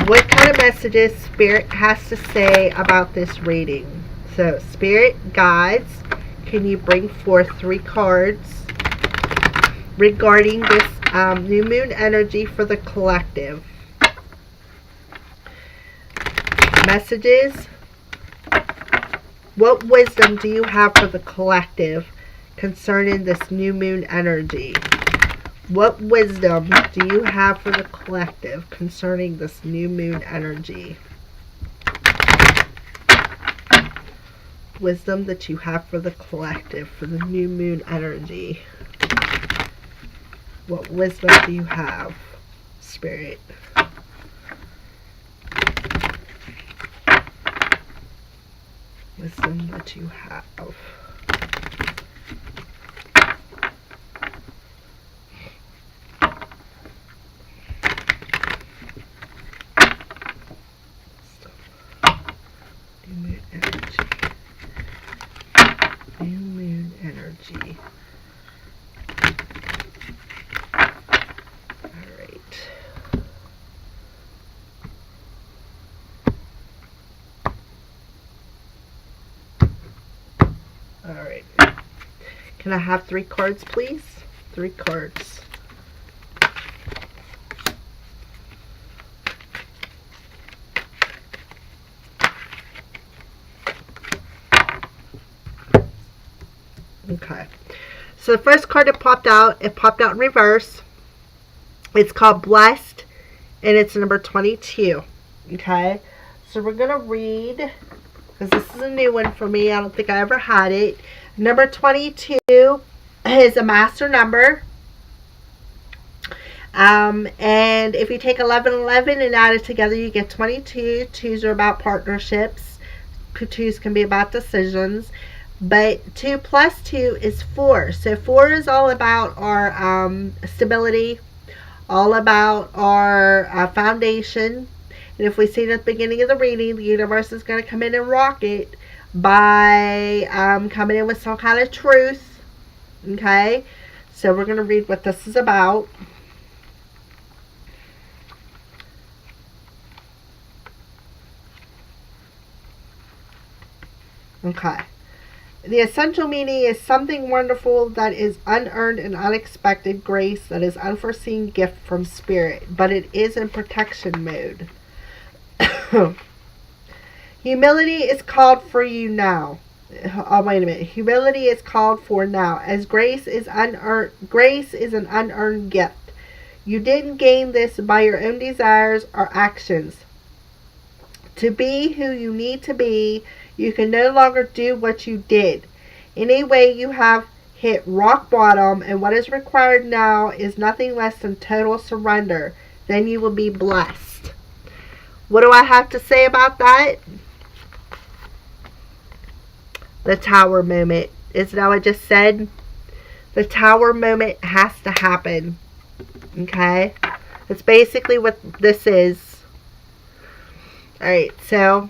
what kind of messages Spirit has to say about this reading. So, Spirit guides, can you bring forth 3 cards regarding this new moon energy for the collective? Messages. What wisdom do you have for the collective concerning this new moon energy? What wisdom do you have for the collective concerning this new moon energy? Wisdom that you have for the collective for the new moon energy. What wisdom do you have, Spirit? Wisdom that you have. New moon energy. New moon energy. Alright. Alright. Can I have 3 cards, please? 3 cards. Okay. So the first card that popped out, it popped out in reverse. It's called Blessed, and it's number 22. Okay. So we're going to read, because this is a new one for me. I don't think I ever had it. Number 22 is a master number. And if you take 1111 and add it together, you get 22. 2s are about partnerships. 2s can be about decisions. But 2 plus 2 is 4. So 4 is all about our stability, all about our foundation. And if we see it at the beginning of the reading, the universe is going to come in and rock it by coming in with some kind of truth. Okay? So we're going to read what this is about. Okay. The essential meaning is something wonderful that is unearned and unexpected grace that is unforeseen gift from spirit, but it is in protection mode. Humility is called for you now. Oh, wait a minute. Humility is called for now, as grace is unearned. Grace is an unearned gift. You didn't gain this by your own desires or actions. To be who you need to be, you can no longer do what you did. Anyway, you have hit rock bottom, and what is required now is nothing less than total surrender. Then you will be blessed. What do I have to say about that? The tower moment. Isn't that what I just said? The tower moment has to happen. Okay? That's basically what this is. Alright, so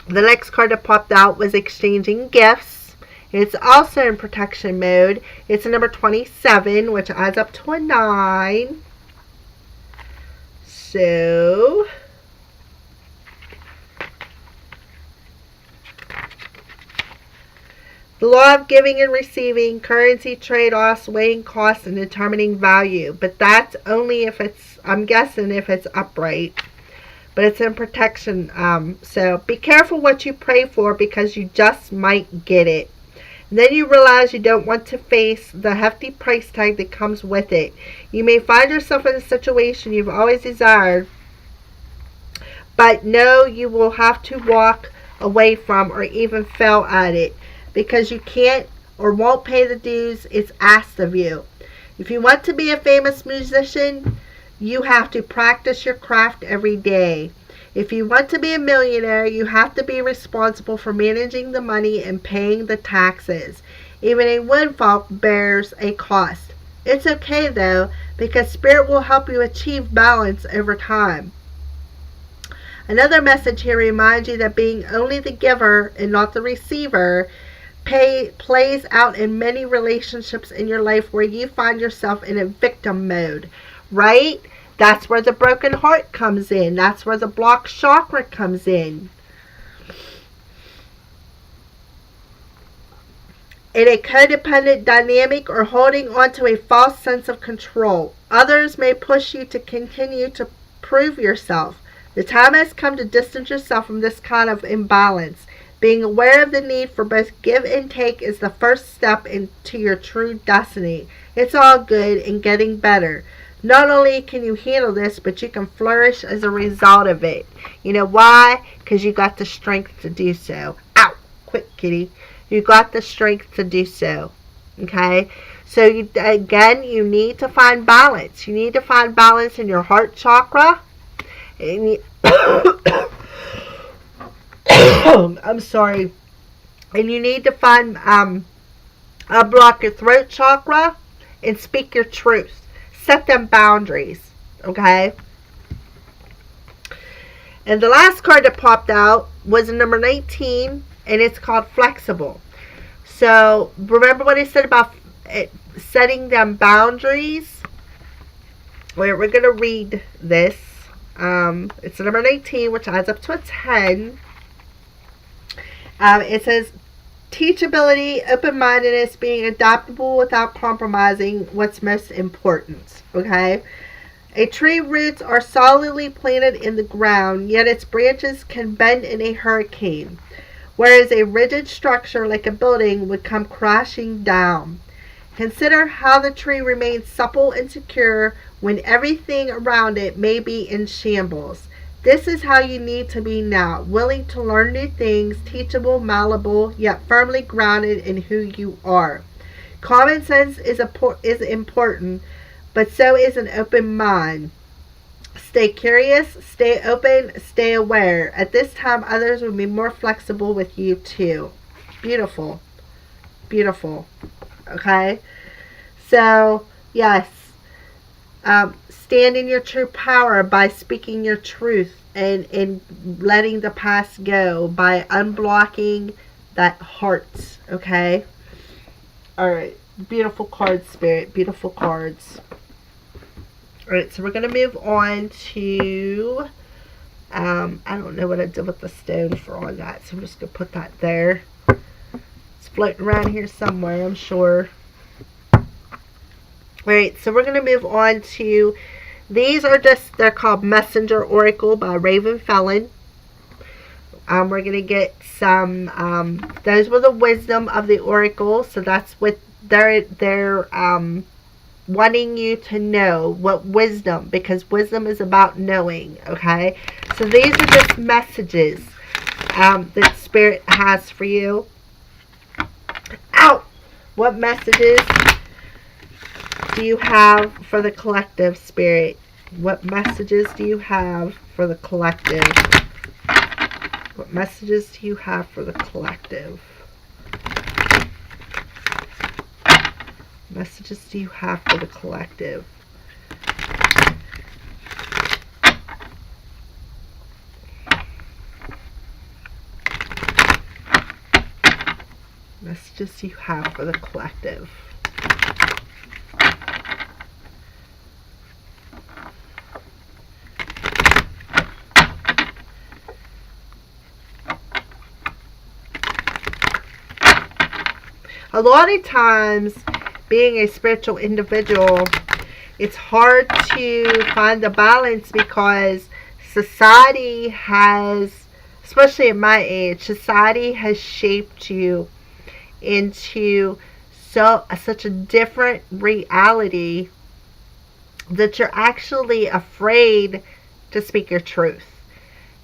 the next card that popped out was exchanging gifts. It's also in protection mode. It's a number 27, which adds up to a 9. So the law of giving and receiving, currency trade-offs, weighing costs, and determining value. But that's only if it's, I'm guessing, if it's upright. But it's in protection. So be careful what you pray for, because you just might get it. And then you realize you don't want to face the hefty price tag that comes with it. You may find yourself in a situation you've always desired, but know you will have to walk away from or even fail at it, because you can't or won't pay the dues it's asked of you. If you want to be a famous musician, you have to practice your craft every day. If you want to be a millionaire, you have to be responsible for managing the money and paying the taxes. Even a windfall bears a cost. It's okay though, because Spirit will help you achieve balance over time. Another message here reminds you that being only the giver and not the receiver plays out in many relationships in your life where you find yourself in a victim mode, right? That's where the broken heart comes in. That's where the blocked chakra comes in. In a codependent dynamic or holding on to a false sense of control. Others may push you to continue to prove yourself. The time has come to distance yourself from this kind of imbalance. Being aware of the need for both give and take is the first step into your true destiny. It's all good and getting better. Not only can you handle this, but you can flourish as a result of it. You know why? Because you got the strength to do so. Ow! Quick, kitty. You got the strength to do so. Okay? So, you need to find balance. You need to find balance in your heart chakra. And I'm sorry. And you need to find unblock your throat chakra and speak your truth. Set them boundaries. Okay? And the last card that popped out was number 19, and it's called Flexible. So remember what I said about setting them boundaries? We're going to read this. It's number 19, which adds up to a 10. It says, Teachability, open-mindedness, being adaptable without compromising what's most important. Okay? A tree roots are solidly planted in the ground, yet its branches can bend in a hurricane, whereas a rigid structure like a building would come crashing down. Consider how the tree remains supple and secure when everything around it may be in shambles. This is how you need to be now, willing to learn new things, teachable, malleable, yet firmly grounded in who you are. Common sense is important, but so is an open mind. Stay curious, stay open, stay aware. At this time, others will be more flexible with you too. Beautiful. Beautiful. Okay? So, yes. Stand in your true power by speaking your truth and letting the past go, by unblocking that heart. Okay? Alright. Beautiful cards, Spirit. Beautiful cards. Alright, so we're going to move on to, I don't know what I did with the stone for all that, so I'm just going to put that there. It's floating around here somewhere, I'm sure. Alright, so we're going to move on to, these are just, they're called Messenger Oracle by Raven Felon. We're going to get some, those were the wisdom of the Oracle, so that's what they're wanting you to know, what wisdom, because wisdom is about knowing. Okay, so these are just messages that Spirit has for you. Ow! What messages do you have for the collective, Spirit? What messages do you have for the collective? What messages do you have for the collective? Messages do you have for the collective? Messages do you have for the collective? A lot of times, being a spiritual individual, it's hard to find the balance because society has, especially at my age, society has shaped you into such a different reality that you're actually afraid to speak your truth.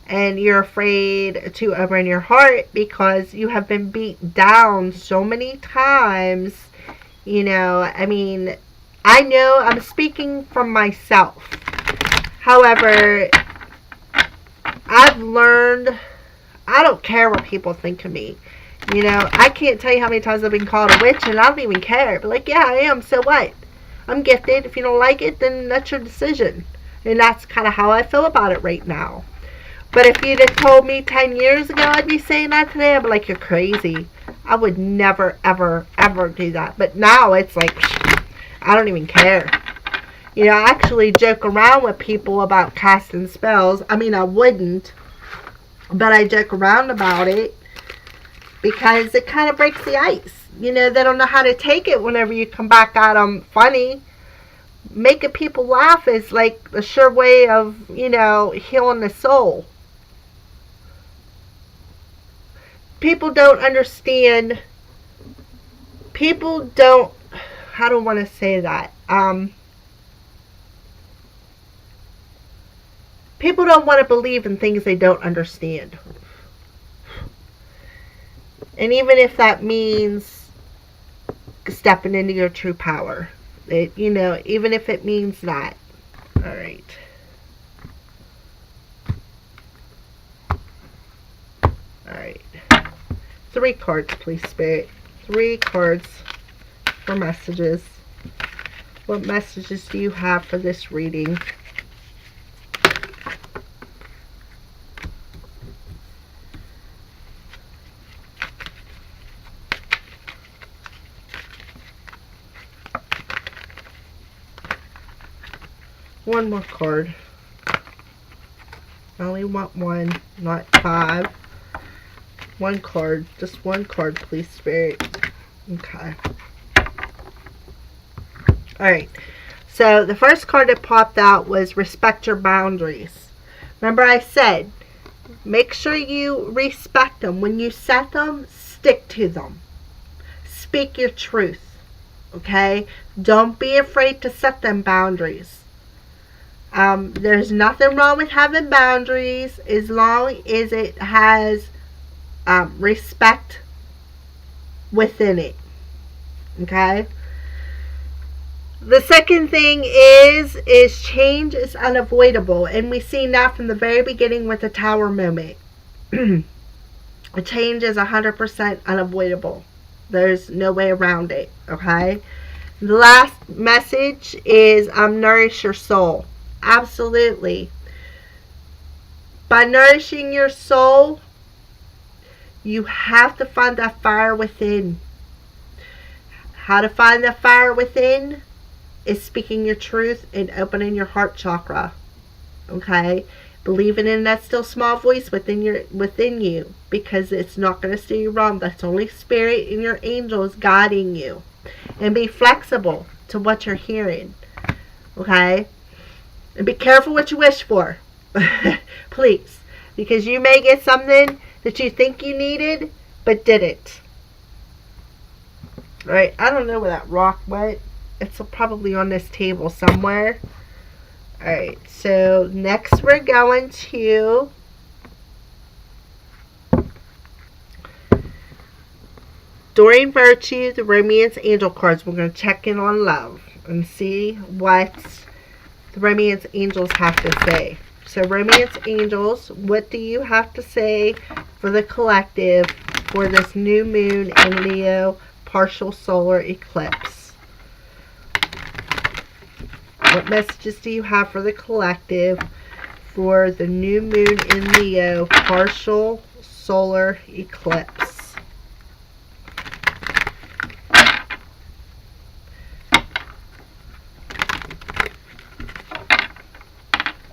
And you're afraid to open your heart because you have been beat down so many times. You know, I mean, I know I'm speaking from myself. However, I've learned, I don't care what people think of me. You know, I can't tell you how many times I've been called a witch and I don't even care. But like, yeah, I am, so what? I'm gifted. If you don't like it, then that's your decision. And that's kind of how I feel about it right now. But if you'd have told me 10 years ago I'd be saying that today, I'd be like, you're crazy. I would never, ever, ever do that. But now it's like, I don't even care. You know, I actually joke around with people about casting spells. I mean, I wouldn't. But I joke around about it because it kind of breaks the ice. You know, they don't know how to take it whenever you come back at them funny. Making people laugh is like a sure way of, you know, healing the soul. People don't understand. People don't, how do I want to say that? People don't want to believe in things they don't understand. And even if that means stepping into your true power. You know, even if it means that. Alright. Alright. 3 cards, please, Spirit. 3 cards for messages. What messages do you have for this reading? One more card. I only want one, not 5. One card. Just one card, please, Spirit. Okay. Alright. So, the first card that popped out was respect your boundaries. Remember I said, make sure you respect them. When you set them, stick to them. Speak your truth. Okay? Don't be afraid to set them boundaries. There's nothing wrong with having boundaries as long as it has respect within it. Okay? The second thing is change is unavoidable. And we've seen that from the very beginning with the Tower moment. A change is 100% unavoidable. There's no way around it. Okay? The last message is nourish your soul. Absolutely. By nourishing your soul, you have to find that fire within. How to find that fire within is speaking your truth and opening your heart chakra. Okay? Believing in that still small voice within you, because it's not going to steer you wrong. That's only Spirit and your angels guiding you. And be flexible to what you're hearing. Okay? And be careful what you wish for. Please. Because you may get something that you think you needed, but didn't. Alright, I don't know where that rock went. It's probably on this table somewhere. Alright, so next we're going to During Virtue, the Romance Angel cards. We're going to check in on love and see what the Romance Angels have to say. So, Romance Angels, what do you have to say for the collective for this new moon in Leo partial solar eclipse? What messages do you have for the collective for the new moon in Leo partial solar eclipse?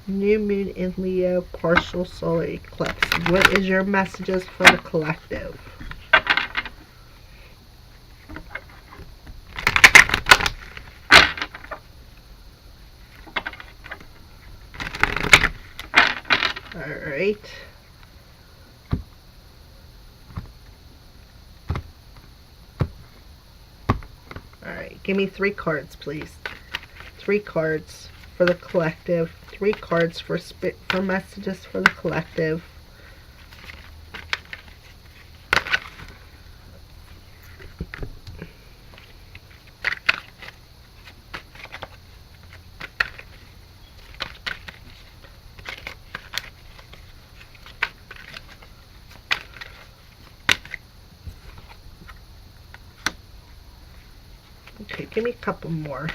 New moon in Leo partial solar eclipse. What is your messages for the collective? Alright. Alright, give me 3 cards, please. 3 cards for the collective. 3 cards for messages for the collective. Okay, give me a couple more.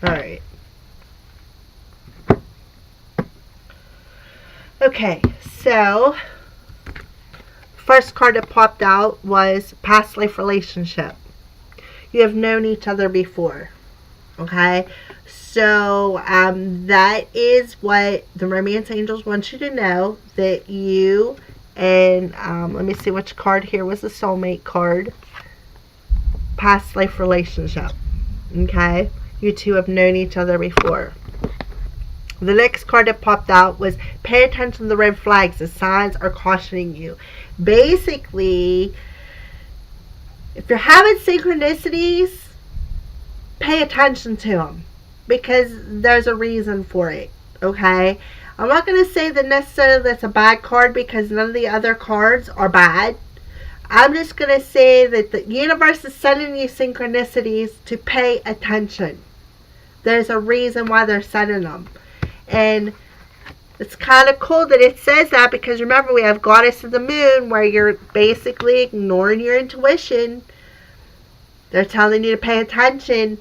Alright. Okay, so first card that popped out was past life relationship. You have known each other before. Okay? So that is what the Romance Angels want you to know, that you and let me see which card here was the soulmate card. Past life relationship. Okay? You two have known each other before. The next card that popped out was pay attention to the red flags. The signs are cautioning you. Basically, if you're having synchronicities, pay attention to them, because there's a reason for it. Okay? I'm not going to say that necessarily that's a bad card, because none of the other cards are bad. I'm just going to say that the universe is sending you synchronicities to pay attention. There's a reason why they're sending them. And it's kind of cool that it says that, because remember, we have Goddess of the Moon, where you're basically ignoring your intuition. They're telling you to pay attention.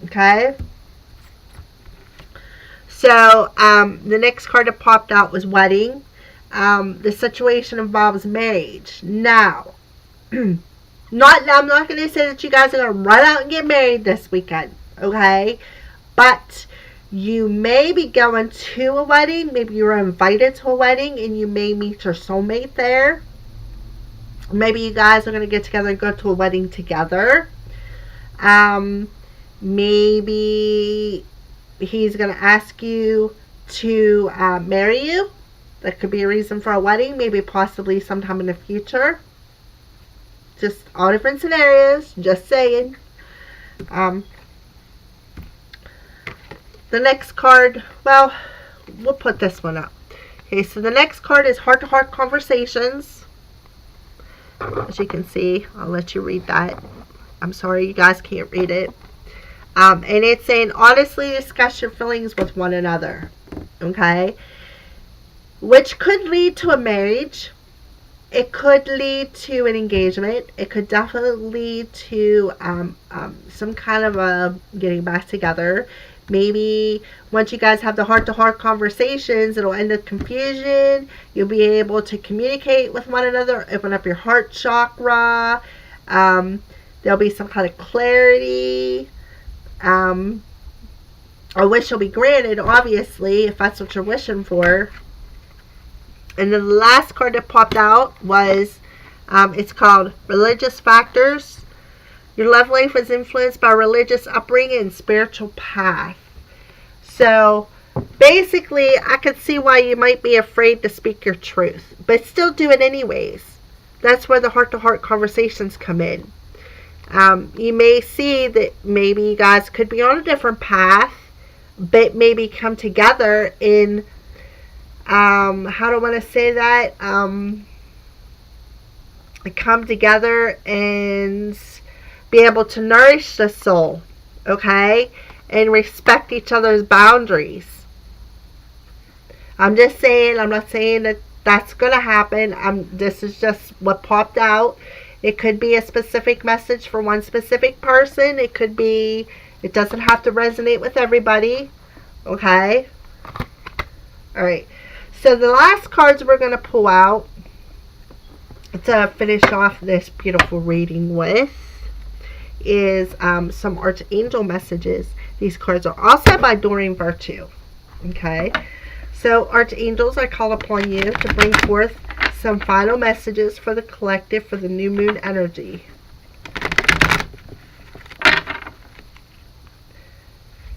Okay? So, the next card that popped out was wedding. The situation involves marriage. Now, I'm not going to say that you guys are going to run out and get married this weekend, okay? But you may be going to a wedding. Maybe you're invited to a wedding and you may meet your soulmate there. Maybe you guys are going to get together and go to a wedding together. Maybe he's going to ask you to marry you. That could be a reason for a wedding. Maybe possibly sometime in the future. Just all different scenarios. Just saying. The next card, well, we'll put this one up. Okay, so the next card is heart-to-heart conversations. As you can see, I'll let you read that. I'm sorry you guys can't read it. And it's saying, honestly discuss your feelings with one another. Okay? Which could lead to a marriage. It could lead to an engagement. It could definitely lead to some kind of a getting back together. Maybe once you guys have the heart-to-heart conversations, it'll end in confusion. You'll be able to communicate with one another, open up your heart chakra. There'll be some kind of clarity. A wish will be granted, obviously, if that's what you're wishing for. And then the last card that popped out was, it's called Religious Factors. Your love life was influenced by religious upbringing and spiritual path. So, basically, I could see why you might be afraid to speak your truth. But still do it anyways. That's where the heart-to-heart conversations come in. You may see that maybe you guys could be on a different path, but maybe come together in, how do I want to say that? Come together and be able to nourish the soul, okay? And respect each other's boundaries. I'm just saying, I'm not saying that that's going to happen. This is just what popped out. It could be a specific message for one specific person. It could be, it doesn't have to resonate with everybody, okay? Alright, so the last cards we're going to pull out to finish off this beautiful reading with is some Archangel messages. These cards are all set by Doreen Virtue. Okay, so Archangels, I call upon you to bring forth some final messages for the collective for the new moon energy.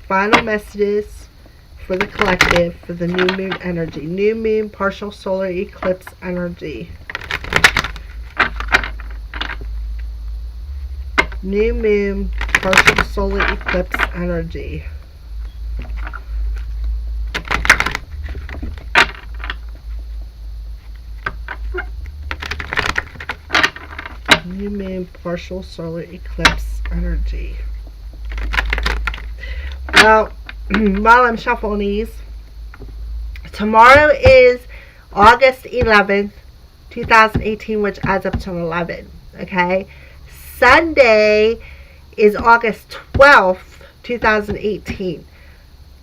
Final messages for the collective for the new moon energy. New moon, partial solar eclipse energy. New moon, partial solar eclipse energy. New moon, partial solar eclipse energy. Well, while I'm shuffling these, tomorrow is August 11th, 2018, which adds up to 11. Okay? Sunday is August 12th, 2018.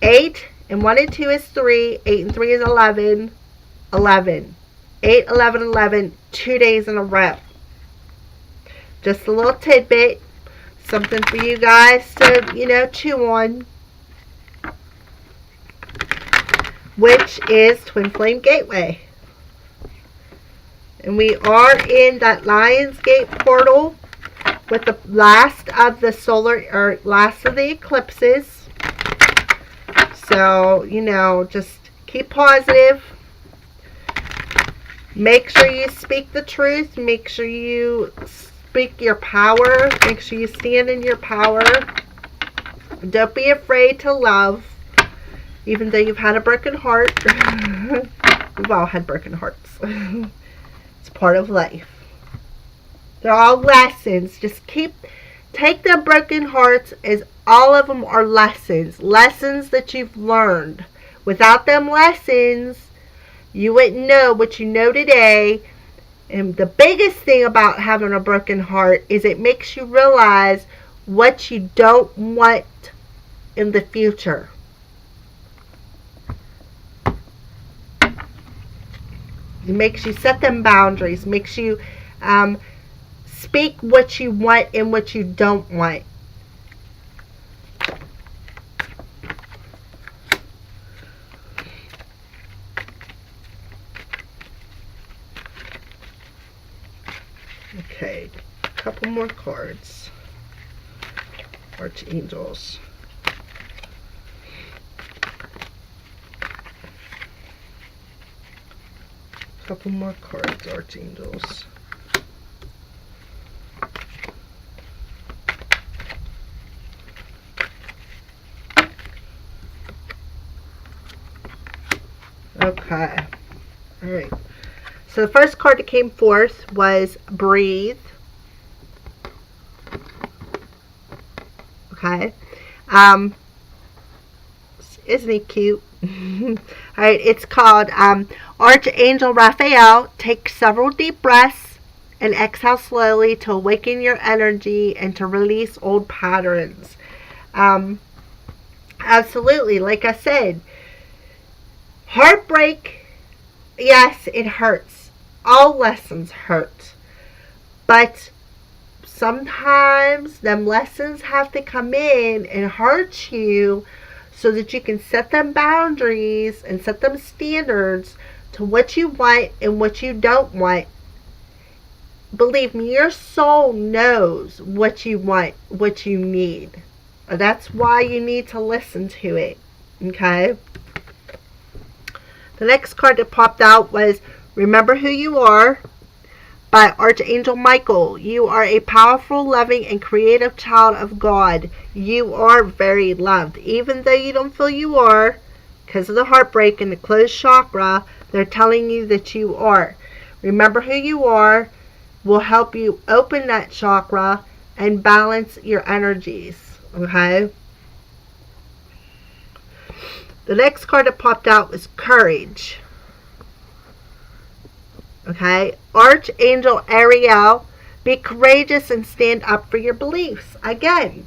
8 and 1 and 2 is 3. 8 and 3 is 11. 11. 8, 11, 11. 2 days in a row. Just a little tidbit. Something for you guys to, chew on. Which is Twin Flame Gateway. And we are in that Lionsgate portal with the last of the solar, or last of the eclipses. So, just keep positive. Make sure you speak the truth. Make sure you speak your power. Make sure you stand in your power. Don't be afraid to love. Even though you've had a broken heart. We've all had broken hearts. It's part of life. They're all lessons. Just take the broken hearts as all of them are lessons. Lessons that you've learned. Without them lessons, you wouldn't know what you know today. And the biggest thing about having a broken heart is it makes you realize what you don't want in the future. It makes you set them boundaries. Makes you speak what you want and what you don't want. Okay, a couple more cards. Archangels. Couple more cards, Archangels. Okay. Alright. So the first card that came forth was Breathe. Okay. Isn't he cute? Alright, it's called Archangel Raphael. Take several deep breaths and exhale slowly to awaken your energy and to release old patterns. Absolutely, like I said, heartbreak, yes, it hurts. All lessons hurt. But sometimes them lessons have to come in and hurt you so that you can set them boundaries and set them standards to what you want and what you don't want. Believe me, your soul knows what you want, what you need. That's why you need to listen to it. Okay? The next card that popped out was Remember Who You Are by Archangel Michael. You are a powerful, loving, and creative child of God. You are very loved. Even though you don't feel you are, because of the heartbreak and the closed chakra, they're telling you that you are. Remember who you are will help you open that chakra and balance your energies. Okay? The next card that popped out was Courage. Okay, Archangel Ariel, be courageous and stand up for your beliefs. Again,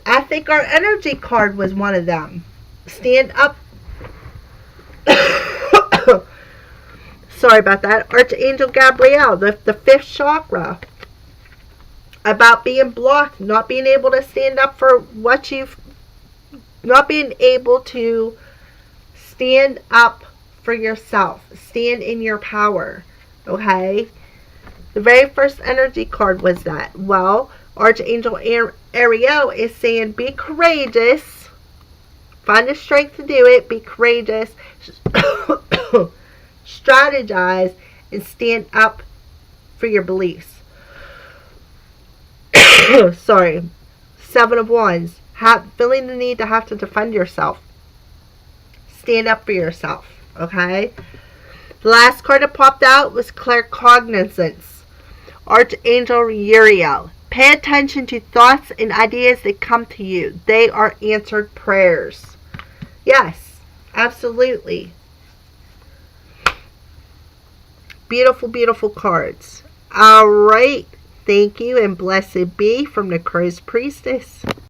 I think our energy card was one of them. Stand up. Sorry about that. Archangel Gabriel, the fifth chakra. About being blocked, not being able to stand up for what you've, not being able to stand up for yourself. Stand in your power. Okay? The very first energy card was that. Well, Archangel Ariel is saying be courageous. Find the strength to do it. Be courageous. Strategize and stand up for your beliefs. Sorry. Seven of Wands. Feeling the need to have to defend yourself. Stand up for yourself. Okay? The last card that popped out was claircognizance. Archangel Uriel. Pay attention to thoughts and ideas that come to you. They are answered prayers. Yes, absolutely. Beautiful, beautiful cards. Alright. Thank you and blessed be from the Crow's Priestess.